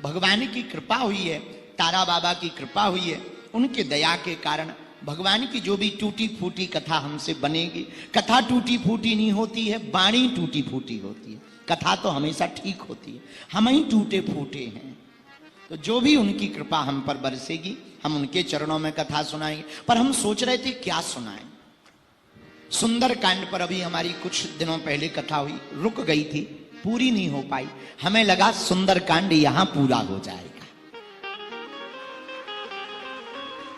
Speaker 1: भगवान की कृपा हुई है, तारा बाबा की कृपा हुई है, उनके दया के कारण भगवान की जो भी टूटी फूटी कथा हमसे बनेगी। कथा टूटी फूटी नहीं होती है, वाणी टूटी फूटी होती है। कथा तो हमेशा ठीक होती है, हम ही टूटे फूटे हैं। तो जो भी उनकी कृपा हम पर बरसेगी, हम उनके चरणों में कथा सुनाएंगे। पर हम सोच रहे थे क्या सुनाएं। सुंदर कांड पर अभी हमारी कुछ दिनों पहले कथा हुई, रुक गई थी, पूरी नहीं हो पाई। हमें लगा सुंदर कांड यहां पूरा हो जाएगा।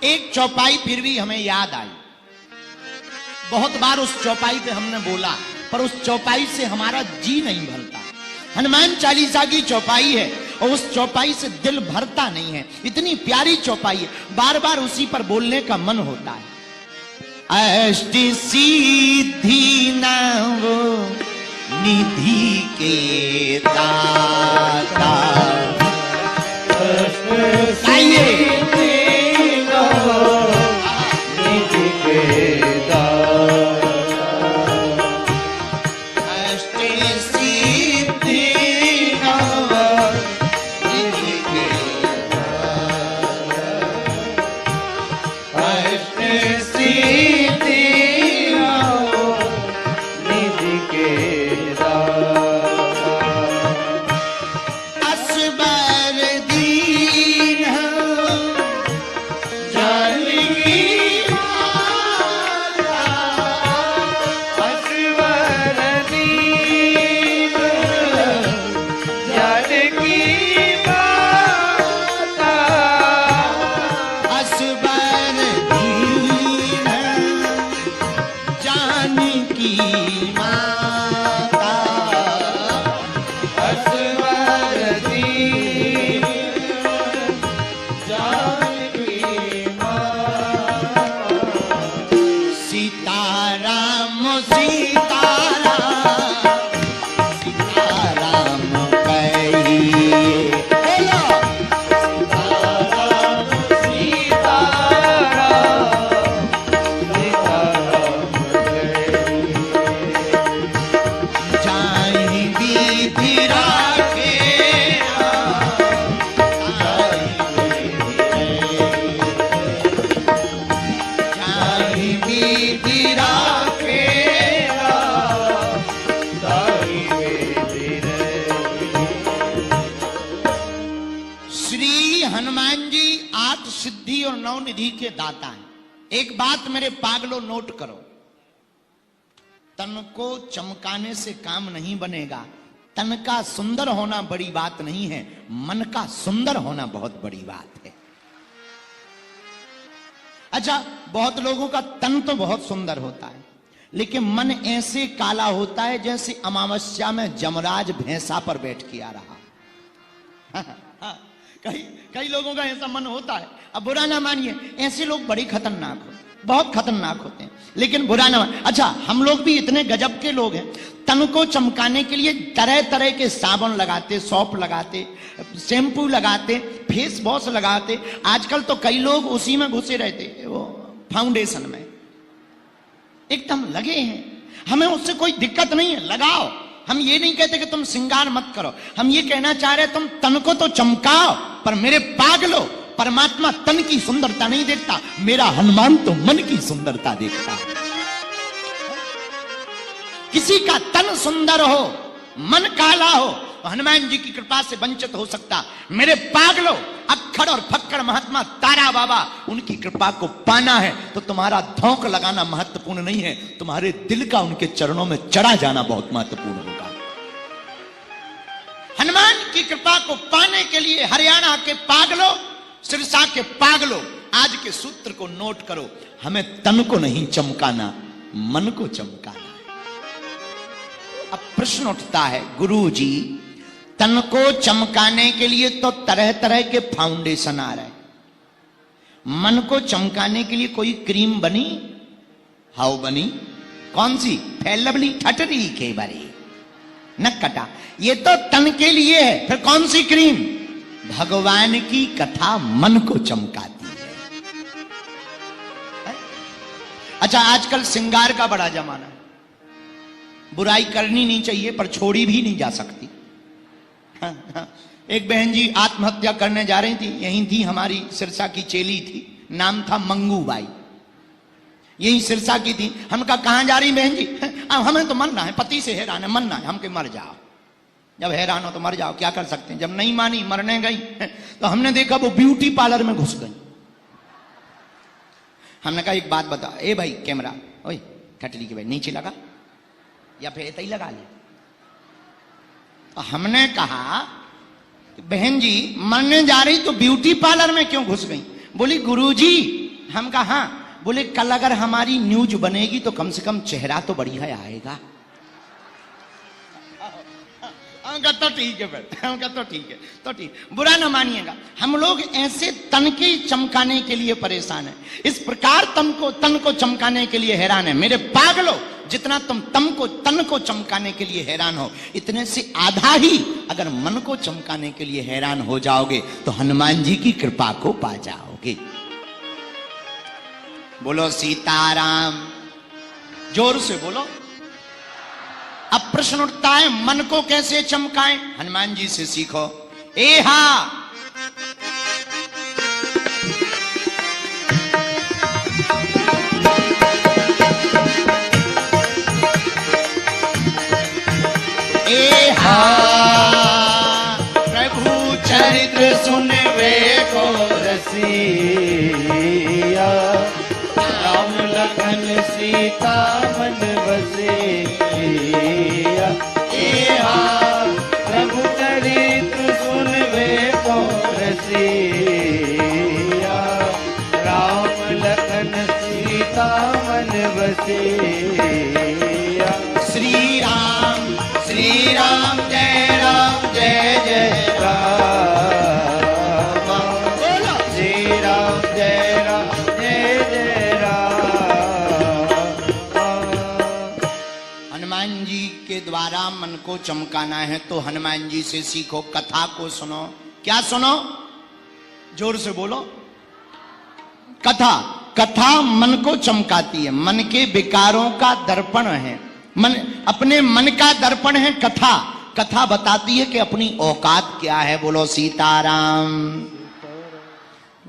Speaker 1: एक चौपाई फिर भी हमें याद आई। बहुत बार उस चौपाई पे हमने बोला, पर उस चौपाई से हमारा जी नहीं भरता। हनुमान चालीसा की चौपाई है और उस चौपाई से दिल भरता नहीं है। इतनी प्यारी चौपाई है, बार बार उसी पर बोलने का मन होता है। अष्ट सिद्धि नव निधि के दाता, आइए के दाता है। एक बात मेरे पागलों नोट करो, तन को चमकाने से काम नहीं बनेगा। तन का सुंदर होना बड़ी बात नहीं है, मन का सुंदर होना बहुत बड़ी बात है। अच्छा, बहुत लोगों का तन तो बहुत सुंदर होता है, लेकिन मन ऐसे काला होता है जैसे अमावस्या में जमराज भैंसा पर बैठ के आ रहा। कई लोगों का ऐसा मन होता है। अब बुरा ना मानिए, ऐसे लोग बड़ी खतरनाक होते, बहुत खतरनाक होते हैं, लेकिन बुरा ना मानिए। अच्छा, हम लोग भी इतने गजब के लोग हैं, तन को चमकाने के लिए तरह तरह के साबुन लगाते, सौंफ लगाते, शैम्पू लगाते, फेस वॉश लगाते। आजकल तो कई लोग उसी में घुसे रहते, वो फाउंडेशन में एकदम लगे हैं। हमें उससे कोई दिक्कत नहीं है, लगाओ। हम ये नहीं कहते कि तुम श्रृंगार मत करो, हम ये कहना चाह रहे तुम तन को तो चमकाओ। पर मेरे पागलो, परमात्मा तन की सुंदरता नहीं देखता, मेरा हनुमान तो मन की सुंदरता देखता है। किसी का तन सुंदर हो, मन काला हो, तो हनुमान जी की कृपा से वंचित हो सकता। मेरे पागलो, अक्खड़ और फक्कड़ महात्मा तारा बाबा, उनकी कृपा को पाना है तो तुम्हारा धौंक लगाना महत्वपूर्ण नहीं है, तुम्हारे दिल का उनके चरणों में चढ़ा जाना बहुत महत्वपूर्ण होगा। हनुमान की कृपा को पाने के लिए हरियाणा के पागलो, सिरसा के पागलो, आज के सूत्र को नोट करो। हमें तन को नहीं चमकाना, मन को चमकाना है। अब प्रश्न उठता है, गुरुजी तन को चमकाने के लिए तो तरह तरह के फाउंडेशन आ रहे हैं, मन को चमकाने के लिए कोई क्रीम बनी? हाउ बनी? कौन सी? फैलबली ठटरी के बारे न कटा, ये तो तन के लिए है। फिर कौन सी क्रीम? भगवान की कथा मन को चमकाती है। अच्छा, आजकल श्रृंगार का बड़ा जमाना है, बुराई करनी नहीं चाहिए पर छोड़ी भी नहीं जा सकती। एक बहन जी आत्महत्या करने जा रही थी, यहीं थी, हमारी सिरसा की चेली थी, नाम था मंगूबाई, यही सिरसा की थी। हम कहा कहां जा रही बहन जी? हमें तो मरना है, पति से हैरान है, मरना है। हम के मर जाओ, जब हैरान हो तो मर जाओ, क्या कर सकते हैं। जब नहीं मानी, मरने गई, तो हमने देखा वो ब्यूटी पार्लर में घुस गई। हमने कहा एक बात बता, ए भाई कैमरा, ओए ठटली के भाई नीचे लगा या फिर ऐसे ही लगा ले। तो हमने कहा बहन जी मरने जा रही तो ब्यूटी पार्लर में क्यों घुस गई? बोली गुरुजी। हम कहा हाँ। बोले कल अगर हमारी न्यूज बनेगी तो कम से कम चेहरा तो बढ़िया आएगा। तो ठीक है फिर, तो ठीक है, तो ठीक, बुरा ना मानिएगा। हम लोग ऐसे तन के चमकाने के लिए परेशान हैं, इस प्रकार तन को चमकाने के लिए हैरान है। मेरे पागलो, जितना तुम तन को चमकाने के लिए हैरान हो, इतने से आधा ही अगर मन को चमकाने के लिए हैरान हो जाओगे तो हनुमान जी की कृपा को पा जाओगे। बोलो सीताराम, जोर से बोलो। अब प्रश्न उठता है, मन को कैसे चमकाएं? हनुमान जी से सीखो। ए हा प्रभु चरित्र सुनवे को
Speaker 3: रसिया, राम लखन सीता मन बसिया। प्रभु चरित्र सुनवे को रसिया, राम लखन सीता मन बसिया।
Speaker 1: श्री राम जय जय
Speaker 3: राम, श्री राम जय जय राम।
Speaker 1: हनुमान जी के द्वारा मन को चमकाना है तो हनुमान जी से सीखो, कथा को सुनो। क्या सुनो? जोर से बोलो। कथा मन को चमकाती है, मन के विकारों का दर्पण है। अपने मन का दर्पण है कथा बताती है कि अपनी औकात क्या है। बोलो सीताराम।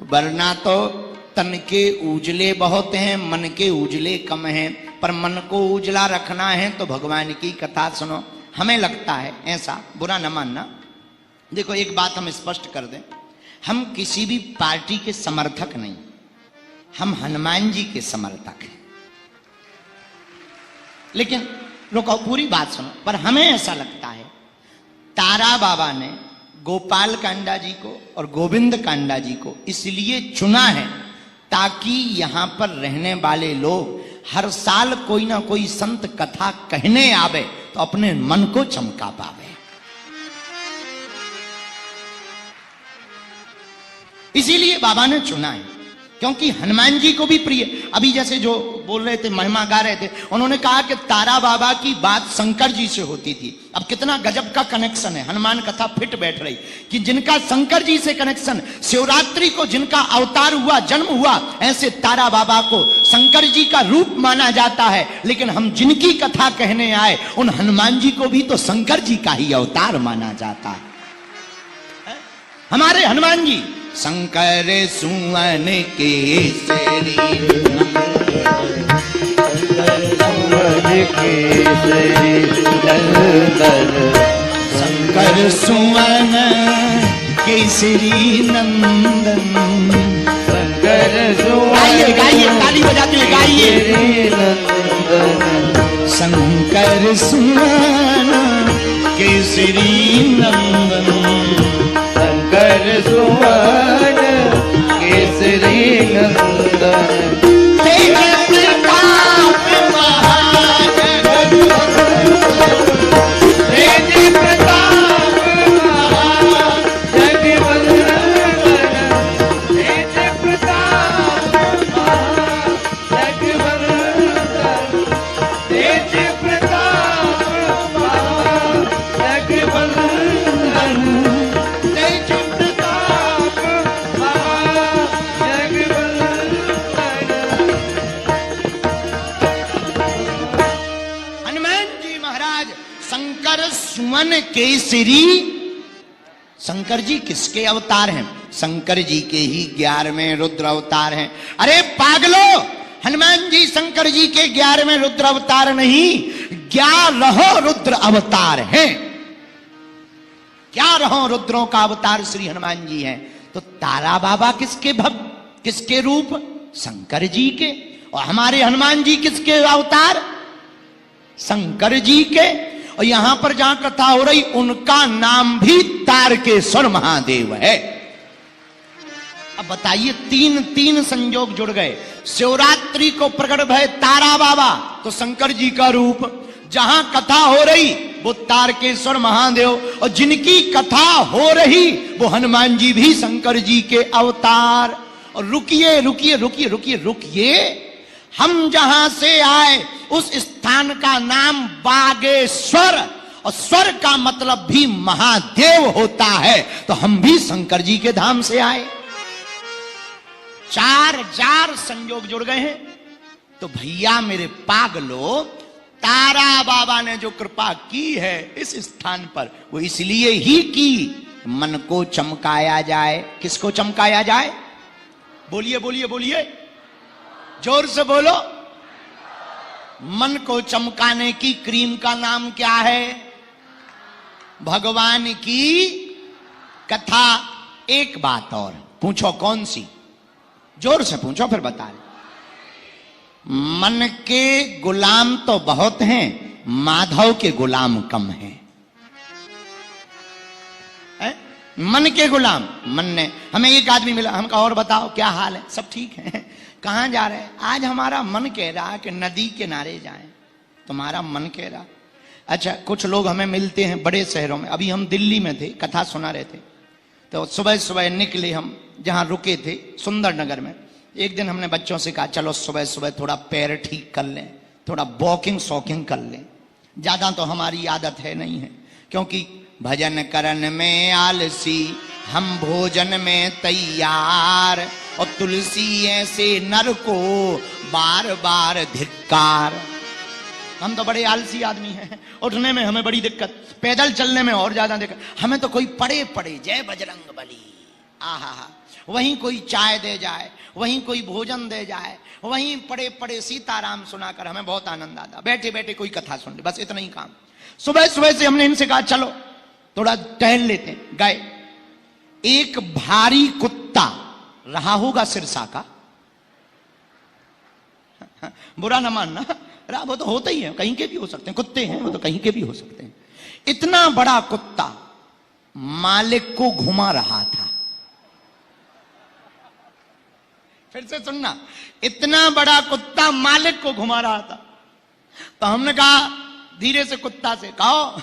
Speaker 1: वरना तो तन के उजले बहुत हैं, मन के उजले कम हैं, पर मन को उजला रखना है तो भगवान की कथा सुनो। हमें लगता है ऐसा, बुरा न मानना। देखो एक बात हम स्पष्ट कर दें, हम किसी भी पार्टी के समर्थक नहीं, हम हनुमान जी के समर्थक हैं। लेकिन रुको, पूरी बात सुनो। पर हमें ऐसा लगता है तारा बाबा ने गोपाल कांडा जी को और गोविंद कांडा जी को इसलिए चुना है ताकि यहां पर रहने वाले लोग हर साल कोई ना कोई संत कथा कहने आवे तो अपने मन को चमका पावे। इसीलिए बाबा ने चुना है, क्योंकि हनुमान जी को भी प्रिय। अभी जैसे जो बोल रहे थे, महिमा गा रहे थे, उन्होंने कहा कि तारा बाबा की बात शंकर जी से होती थी। अब कितना गजब का कनेक्शन है, हनुमान कथा फिट बैठ रही कि जिनका शंकर जी से कनेक्शन, शिवरात्रि को जिनका अवतार हुआ, जन्म हुआ, ऐसे तारा बाबा को शंकर जी का रूप माना जाता है। लेकिन हम जिनकी कथा कहने आए उन हनुमान जी को भी तो शंकर जी का ही अवतार माना जाता है। हमारे हनुमान जी शंकर सुवन केसरी,
Speaker 3: केसरी नंदन
Speaker 1: शंकर सुवन केसरी नंदन।
Speaker 3: शंकर
Speaker 1: गाइए गाइए, ताली बजाते हुए गाइए।
Speaker 3: नंदन
Speaker 1: शंकर सुवन केसरी नंदन।
Speaker 3: शंकर सुवन केसरी नंदन
Speaker 1: तेज प्रताप महाजगत
Speaker 3: तेज प्रताप जगवंदन तेज प्रताप जगवंदन तेज प्रताप जगवंदन तेज प्रताप जगवंदन।
Speaker 1: हनुमान जी महाराज शंकर सुमन केसरी। शंकर जी किसके अवतार हैं? शंकर जी के ही 11वें रुद्र अवतार हैं। अरे पागलो, हनुमान जी शंकर जी के 11वें रुद्र अवतार नहीं, 11 रुद्र अवतार हैं। 11 रुद्रों का अवतार श्री हनुमान जी हैं। तो तारा बाबा किसके भक्त, किसके रूप? शंकर जी के। और हमारे हनुमान जी किसके अवतार? शंकर जी के। और यहां पर जहां कथा हो रही उनका नाम भी तारकेश्वर महादेव है। अब बताइए, तीन संयोग जुड़ गए। शिवरात्रि को प्रकट भय तारा बाबा तो शंकर जी का रूप, जहां कथा हो रही वो तारकेश्वर महादेव, और जिनकी कथा हो रही वो हनुमान जी भी शंकर जी के अवतार। और रुकिए रुकिए रुकिए रुकिए रुकिए, हम जहां से आए उस स्थान का नाम बागेश्वर, और स्वर का मतलब भी महादेव होता है। तो हम भी शंकर जी के धाम से आए। चार संयोग जुड़ गए हैं। तो भैया मेरे पागलो, तारा बाबा ने जो कृपा की है इस स्थान पर, वो इसलिए ही की मन को चमकाया जाए। किसको चमकाया जाए? बोलिए बोलिए बोलिए, जोर से बोलो। मन को चमकाने की क्रीम का नाम क्या है? भगवान की कथा। एक बात और पूछो, कौन सी? जोर से पूछो फिर बता रहे। मन के गुलाम तो बहुत हैं, माधव के गुलाम कम हैं। मन के गुलाम। मन ने हमें एक आदमी मिला, हम कहा और बताओ क्या हाल है? सब ठीक है। कहां जा रहे हैं? आज हमारा मन कह रहा है कि नदी किनारे जाएं। तुम्हारा मन कह रहा। अच्छा, कुछ लोग हमें मिलते हैं बड़े शहरों में। अभी हम दिल्ली में थे, कथा सुना रहे थे, तो सुबह सुबह निकले हम, जहां रुके थे सुंदर नगर में। एक दिन हमने बच्चों से कहा चलो सुबह सुबह थोड़ा पैर ठीक कर लें, थोड़ा वॉकिंग शॉकिंग कर लें। ज्यादा तो हमारी आदत है नहीं है, क्योंकि भजन करन में आलसी, हम भोजन में तैयार, और तुलसी ऐसे नर को बार बार धिक्कार। हम तो बड़े आलसी आदमी हैं, उठने में हमें बड़ी दिक्कत, पैदल चलने में और ज्यादा दिक्कत। हमें तो कोई पड़े पड़े जय बजरंग बली, आहा, वहीं कोई चाय दे जाए, वहीं कोई भोजन दे जाए, वहीं पड़े पड़े सीताराम सुनाकर हमें बहुत आनंद आता। बैठे बैठे कोई कथा सुन ले, बस इतना ही काम। सुबह सुबह से हमने इनसे कहा चलो थोड़ा टहल लेते हैं। गए। एक भारी कुत्ता रहा होगा सिरसा का, बुरा ना मानना, वो तो होता ही है, कहीं के भी हो सकते हैं, कुत्ते हैं वो तो कहीं के भी हो सकते हैं। इतना बड़ा कुत्ता मालिक को घुमा रहा था। फिर से सुनना, इतना बड़ा कुत्ता मालिक को घुमा रहा था। तो हमने कहा धीरे से कुत्ता से, कहो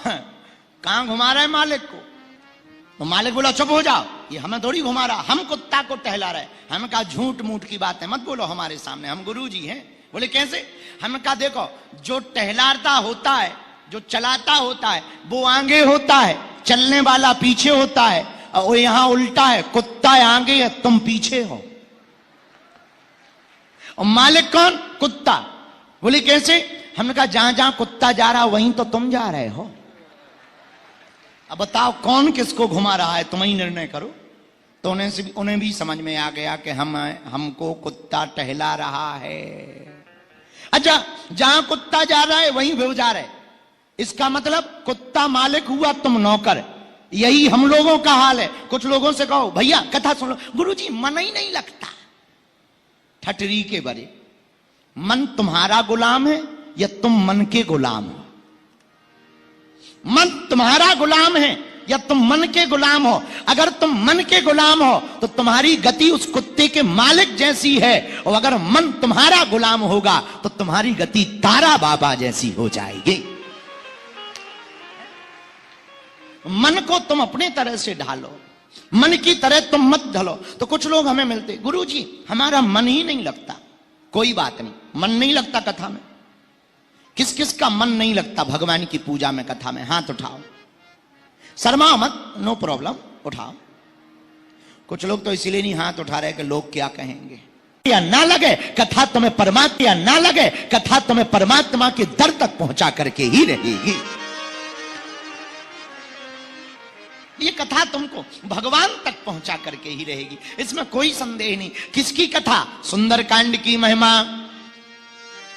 Speaker 1: कहां घुमा रहा है मालिक को? तो मालिक बोला चुप हो जाओ, ये हमें थोड़ी घुमा रहा, हम कुत्ता को टहला रहे। हमने कहा झूठ मूठ की बात है, मत बोलो हमारे सामने, हम गुरुजी हैं। बोले कैसे? हमने कहा देखो, जो टहलाता होता है, जो चलाता होता है वो आगे होता है, चलने वाला पीछे होता है, और वो यहां उल्टा है, कुत्ता आगे है, तुम पीछे हो। और मालिक कौन? कुत्ता। बोले कैसे? हमने कहा जहां जहां कुत्ता जा रहा वहीं तो तुम जा रहे हो। अब बताओ कौन किसको घुमा रहा है, तुम ही निर्णय करो। तो उन्हें भी समझ में आ गया कि हमको कुत्ता टहला रहा है। अच्छा, जहां कुत्ता जा रहा है वहीं व्यभिचार है, इसका मतलब कुत्ता मालिक हुआ, तुम नौकर। यही हम लोगों का हाल है। कुछ लोगों से कहो भैया कथा सुन लो, गुरुजी मन ही नहीं लगता। ठटरी के बरे, मन तुम्हारा गुलाम है या तुम मन के गुलाम हो? मन तुम्हारा गुलाम है या तुम मन के गुलाम हो? अगर तुम मन के गुलाम हो तो तुम्हारी गति उस कुत्ते के मालिक जैसी है, और अगर मन तुम्हारा गुलाम होगा तो तुम्हारी गति तारा बाबा जैसी हो जाएगी। मन को तुम अपने तरह से ढालो, मन की तरह तुम मत ढलो। तो कुछ लोग हमें मिलते, गुरुजी हमारा मन ही नहीं लगता। कोई बात नहीं, मन नहीं लगता कथा में। किस किस का मन नहीं लगता भगवान की पूजा में, कथा में? हाथ उठाओ, शर्मा मत, नो प्रॉब्लम, उठाओ। कुछ लोग तो इसीलिए नहीं हाथ उठा रहे कि लोग क्या कहेंगे। या ना लगे कथा तुम्हें परमात्मा, या ना लगे कथा तुम्हें परमात्मा के दर तक पहुंचा करके ही रहेगी। ये कथा तुमको भगवान तक पहुंचा करके ही रहेगी, इसमें कोई संदेह नहीं। किसकी कथा? सुंदरकांड की महिमा।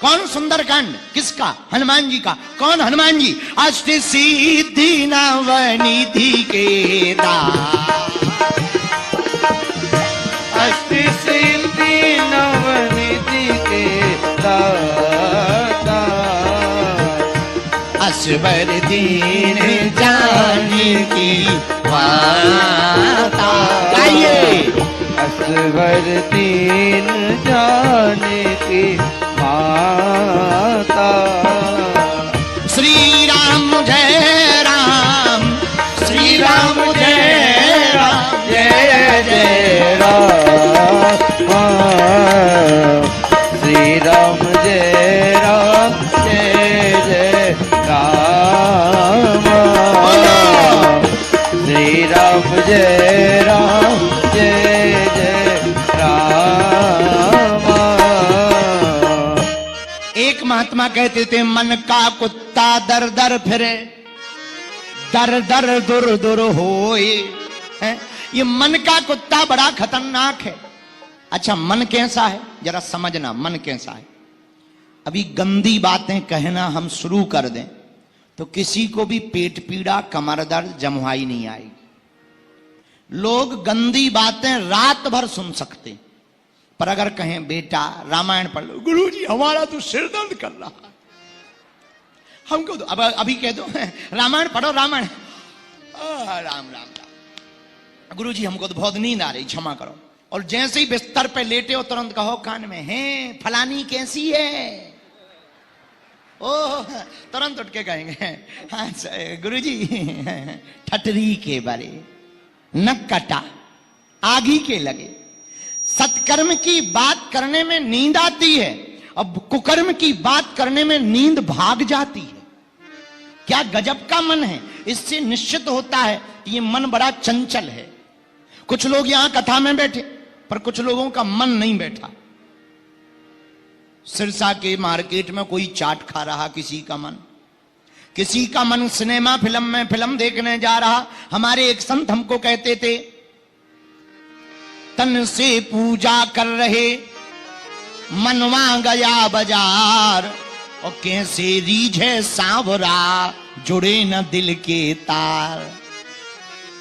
Speaker 1: कौन सुंदरकांड? किसका? हनुमान जी का। कौन हनुमान जी? अष्ट सिद्धि नवनिधि के
Speaker 3: अष्ट सिद्धि नवनिधि के दाता,
Speaker 1: असबर दीन जानकी माता। गाइए,
Speaker 3: असवर दीन जानकी माता।
Speaker 1: श्री राम जय राम, श्री राम जय राम,
Speaker 3: जय जय राम, श्री राम जय राम, जय जय राम, श्री राम जय राम, जय जय राम।
Speaker 1: एक महात्मा कहते थे, मन का कुत्ता दर दर फिरे, दर दर दुर दुर होए। हैं? ये मन का कुत्ता बड़ा खतरनाक है। अच्छा, मन कैसा है जरा समझना, मन कैसा है। अभी गंदी बातें कहना हम शुरू कर दें तो किसी को भी पेट पीड़ा, कमर दर्द, जमुआई नहीं आएगी। लोग गंदी बातें रात भर सुन सकते, पर अगर कहें बेटा रामायण पढ़ लो, गुरुजी हमारा तो सिर दर्द कर रहा है, हमको तो अब अभी कह दो रामायण पढ़ो, रामायण राम राम राम, गुरुजी हमको तो बहुत नींद आ रही, क्षमा करो। और जैसे ही बिस्तर पे लेटे हो तुरंत कहो कान में, हैं फलानी कैसी है? ओह, तुरंत उठ के कहेंगे हाँ गुरुजी ठटरी के बारे, न कटा आगी के लगे। सत्कर्म की बात करने में नींद आती है, अब कुकर्म की बात करने में नींद भाग जाती है। क्या गजब का मन है। इससे निश्चित होता है कि ये मन बड़ा चंचल है। कुछ लोग यहां कथा में बैठे, पर कुछ लोगों का मन नहीं बैठा। सिरसा के मार्केट में कोई चाट खा रहा, किसी का मन सिनेमा फिल्म में फिल्म देखने जा रहा। हमारे एक संत हमको कहते थे, तन से पूजा कर रहे, मनवा गया बाजार, और कैसे रीझे सांवरा, जुड़े न दिल के तार।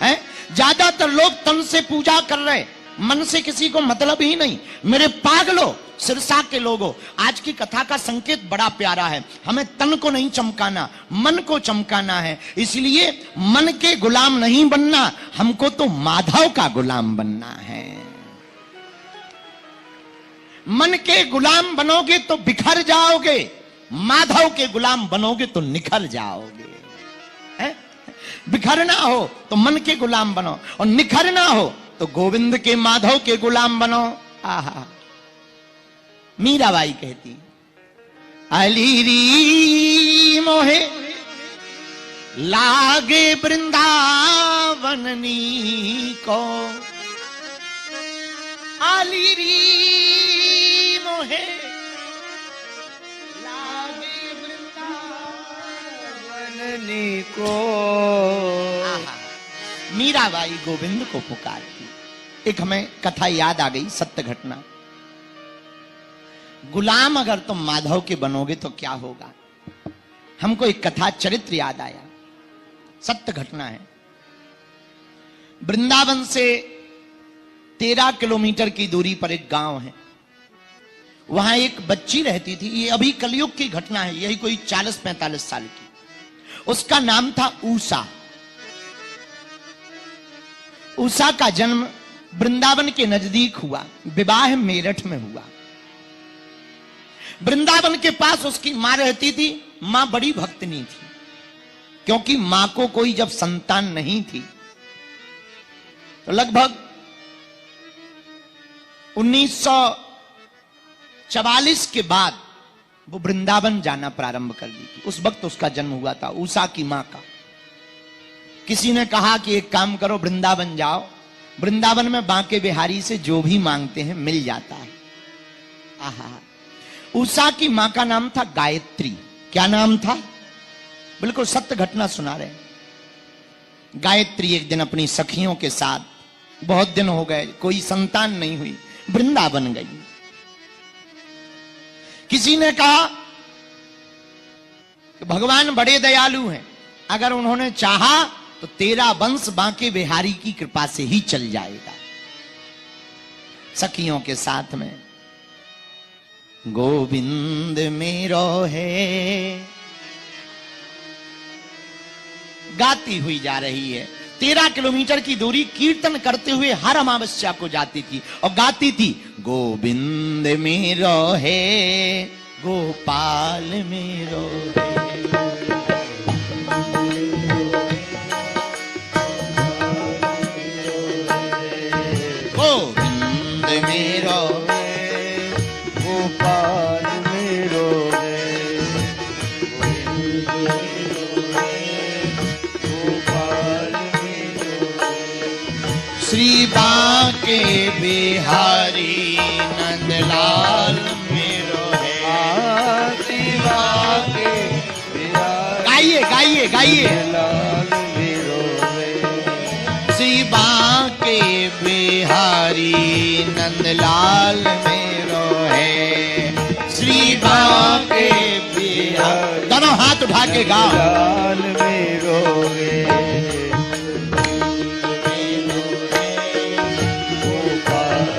Speaker 1: हैं? ज्यादातर लोग तन से पूजा कर रहे, मन से किसी को मतलब ही नहीं। मेरे पागलो सिरसा के लोगों, आज की कथा का संकेत बड़ा प्यारा है। हमें तन को नहीं चमकाना, मन को चमकाना है। इसलिए मन के गुलाम नहीं बनना, हमको तो माधव का गुलाम बनना है। मन के गुलाम बनोगे तो बिखर जाओगे, माधव के गुलाम बनोगे तो निखर जाओगे। है? बिखरना हो तो मन के गुलाम बनो, और निखरना हो तो गोविंद के माधव के गुलाम बनो। आहा, मीराबाई कहती, अलीरी मोहे लागे वृंदावननी को, अलीरी मोहे लागे वृंदावननी
Speaker 3: को।
Speaker 1: मीराबाई गोविंद को पुकारती। एक हमें कथा याद आ गई, सत्य घटना। गुलाम अगर तुम माधव के बनोगे तो क्या होगा। हमको एक कथा चरित्र याद आया, सत्य घटना है। वृंदावन से 13 किलोमीटर की दूरी पर एक गांव है, वहां एक बच्ची रहती थी। ये अभी कलयुग की घटना है, यही कोई 40-45 साल की। उसका नाम था ऊषा। ऊषा का जन्म वृंदावन के नजदीक हुआ, विवाह मेरठ में हुआ। वृंदावन के पास उसकी मां रहती थी। मां बड़ी भक्तनी थी, क्योंकि मां को कोई जब संतान नहीं थी तो लगभग 1944 के बाद वो वृंदावन जाना प्रारंभ कर दी थी। उस वक्त उसका जन्म हुआ था, ऊषा की मां का। किसी ने कहा कि एक काम करो, वृंदावन जाओ, वृंदावन में बांके बिहारी से जो भी मांगते हैं मिल जाता है। आहा, ऊषा की मां का नाम था गायत्री। क्या नाम था? बिल्कुल सत्य घटना सुना रहे हैं। गायत्री एक दिन अपनी सखियों के साथ, बहुत दिन हो गए, कोई संतान नहीं हुई, वृंदावन गई। किसी ने कहा कि भगवान बड़े दयालु हैं, अगर उन्होंने चाहा तो तेरा वंश बांके बिहारी की कृपा से ही चल जाएगा। सखियों के साथ में गोविंद मेरो है गाती हुई जा रही है। 13 किलोमीटर की दूरी कीर्तन करते हुए हर अमावस्या को जाती थी और गाती थी, गोविंद मेरो है, गोपाल मेरो है। गोविंद मेरो है,
Speaker 3: गोपाल मेरो है, गोपाल मेरो है।
Speaker 1: श्री बांके बिहारी नंदलाल मेरो है।
Speaker 3: श्री बांके बिहारी
Speaker 1: गाइए गाइए गाइए।
Speaker 3: लाल मेरो है,
Speaker 1: श्री बांके बिहारी नंदलाल मेरो है। श्री बांके बिहारी, दोनों हाथ उठा के गाओ।
Speaker 3: लाल मेरो है, गोपाल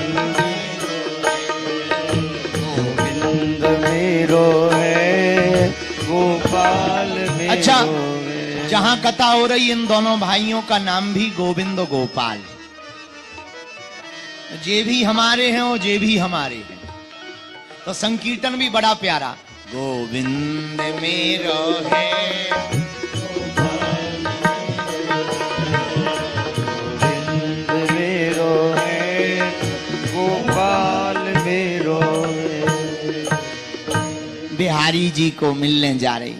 Speaker 3: गोविंद मेरो है, गोपाल मेरो
Speaker 1: अच्छा,
Speaker 3: है।
Speaker 1: जहां कथा हो रही इन दोनों भाइयों का नाम भी गोविंद गोपाल। जे भी हमारे हैं वो जे भी हमारे हैं। तो संकीर्तन भी बड़ा प्यारा, गोविंद मेरो है,
Speaker 3: गोविंद मेरो है, गोपाल मेरो है।
Speaker 1: बिहारी जी को मिलने जा रही।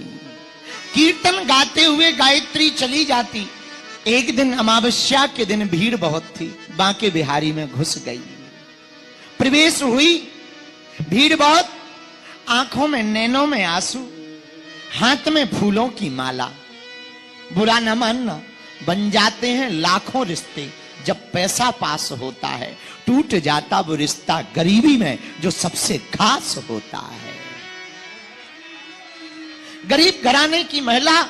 Speaker 1: कीर्तन गाते हुए गायत्री चली जाती। एक दिन अमावस्या के दिन भीड़ बहुत थी, बांके बिहारी में घुस गई। प्रवेश हुई, भीड़ बहुत, आंखों में नैनों में आंसू, हाथ में फूलों की माला। बुरा न मानना, बन जाते हैं लाखों रिश्ते जब पैसा पास होता है, टूट जाता वो रिश्ता गरीबी में जो सबसे खास होता है। गरीब घराने की महिला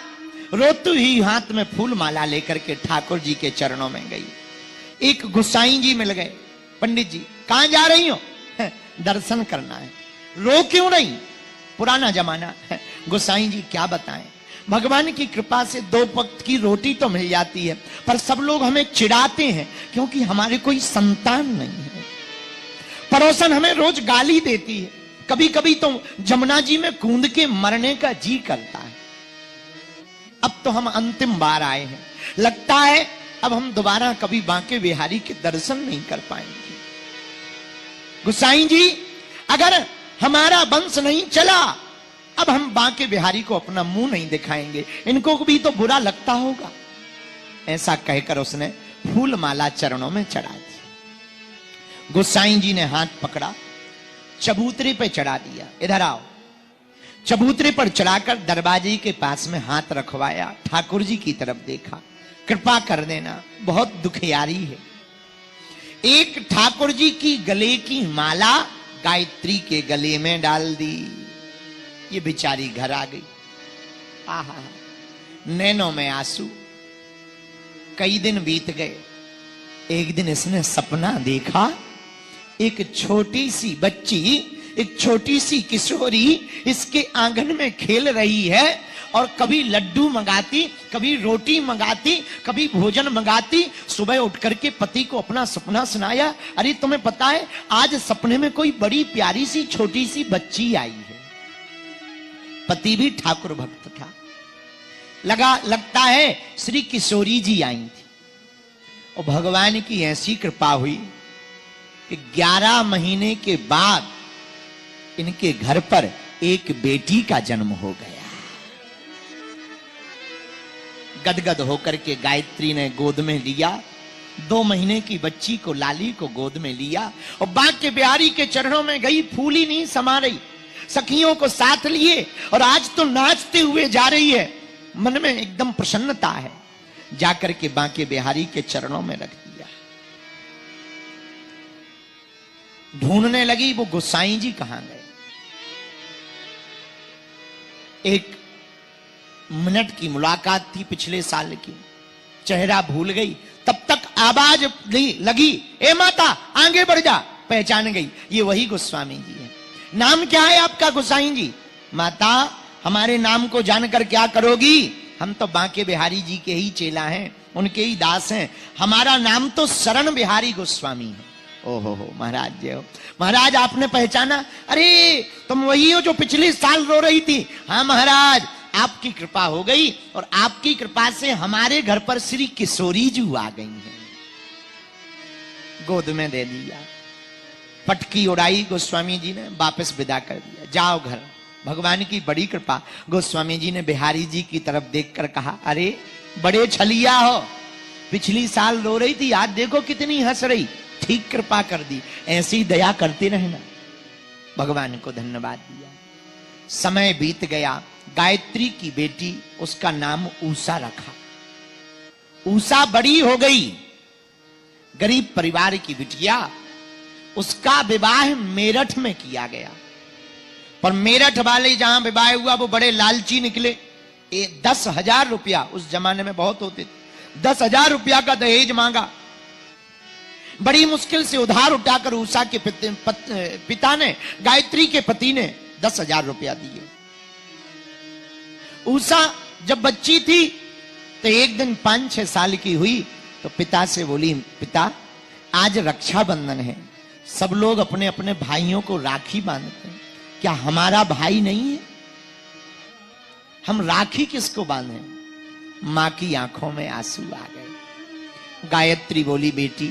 Speaker 1: रोती ही हाथ में फूल माला लेकर के ठाकुर जी के चरणों में गई। एक गोसाई जी मिल गए। पंडित जी, कहां जा रही हो? दर्शन करना है। रो क्यों रही? पुराना जमाना है। गोसाई जी क्या बताएं, भगवान की कृपा से 2 वक्त की रोटी तो मिल जाती है, पर सब लोग हमें चिढ़ाते हैं क्योंकि हमारे कोई संतान नहीं है। पड़ोसन हमें रोज गाली देती है, कभी कभी तो जमुना जी में कूद के मरने का जी करता है। अब तो हम अंतिम बार आए हैं, लगता है अब हम दोबारा कभी बांके बिहारी के दर्शन नहीं कर पाएंगे। गोसाई जी, अगर हमारा वंश नहीं चला, अब हम बांके बिहारी को अपना मुंह नहीं दिखाएंगे, इनको भी तो बुरा लगता होगा। ऐसा कहकर उसने फूल माला चरणों में चढ़ा दी। गोसाई जी ने हाथ पकड़ा, चबूतरे पे चढ़ा दिया। इधर आओ। चबूतरे पर चढ़ाकर दरवाजे के पास में हाथ रखवाया, ठाकुर जी की तरफ देखा, कृपा कर देना, बहुत दुखियारी है। एक ठाकुर जी की गले की माला गायत्री के गले में डाल दी। ये बेचारी घर आ गई। आहा, नैनों में आंसू। कई दिन बीत गए। एक दिन इसने सपना देखा, एक छोटी सी बच्ची, एक छोटी सी किशोरी इसके आंगन में खेल रही है और कभी लड्डू मंगाती, कभी रोटी मंगाती, कभी भोजन मंगाती। सुबह उठ करके पति को अपना सपना सुनाया। अरे तुम्हें पता है, आज सपने में कोई बड़ी प्यारी सी छोटी सी बच्ची आई है। पति भी ठाकुर भक्त था। लगता है श्री किशोरी जी आई थी। और भगवान की ऐसी कृपा हुई कि 11 महीने के बाद इनके घर पर एक बेटी का जन्म हो गया। गदगद होकर के गायत्री ने गोद में लिया। 2 महीने की बच्ची को, लाली को गोद में लिया और बांके बिहारी के चरणों में गई। फूल ही नहीं समा रही, सखियों को साथ लिए और आज तो नाचते हुए जा रही है। मन में एकदम प्रसन्नता है। जाकर के बांके बिहारी के चरणों में रख दिया। ढूंढने लगी वो गोसाई जी कहां गए। एक मिनट की मुलाकात थी पिछले साल की, चेहरा भूल गई। तब तक आवाज लगी, ए माता आगे बढ़ जा। पहचान गई, ये वही गोस्वामी जी है। नाम क्या है आपका गोसाई जी? माता हमारे नाम को जानकर क्या करोगी? हम तो बांके बिहारी जी के ही चेला हैं, उनके ही दास हैं। हमारा नाम तो शरण बिहारी गोस्वामी है। ओहो हो महाराज जय हो। महाराज आपने पहचाना? अरे तुम वही हो जो पिछले साल रो रही थी। हाँ महाराज, आपकी कृपा हो गई और आपकी कृपा से हमारे घर पर श्री किशोरी जी आ गई हैं। गोद में दे दिया, पटकी उड़ाई गोस्वामी जी ने, वापस विदा कर दिया। जाओ घर। भगवान की बड़ी कृपा। गोस्वामी जी ने बिहारी जी की तरफ देखकर कहा, अरे बड़े छलिया हो, पिछली साल रो रही थी, आज देखो कितनी हंस रही। ठीक कृपा कर दी, ऐसी दया करते रहना। भगवान को धन्यवाद दिया। समय बीत गया। गायत्री की बेटी, उसका नाम उषा रखा। उषा बड़ी हो गई, गरीब परिवार की बिटिया। उसका विवाह मेरठ में किया गया, पर मेरठ वाले जहां विवाह हुआ वो बड़े लालची निकले। 10,000 रुपया, उस जमाने में बहुत होते थे, 10,000 रुपया का दहेज मांगा। बड़ी मुश्किल से उधार उठाकर उषा के पिता ने, गायत्री के पति ने 10,000 रुपया दिए। उषा जब बच्ची थी तो एक दिन 5-6 साल की हुई तो पिता से बोली, पिता आज रक्षाबंधन है, सब लोग अपने अपने भाइयों को राखी बांधते हैं, क्या हमारा भाई नहीं है? हम राखी किसको बांधे? मां की आंखों में आंसू आ गए। गायत्री बोली, बेटी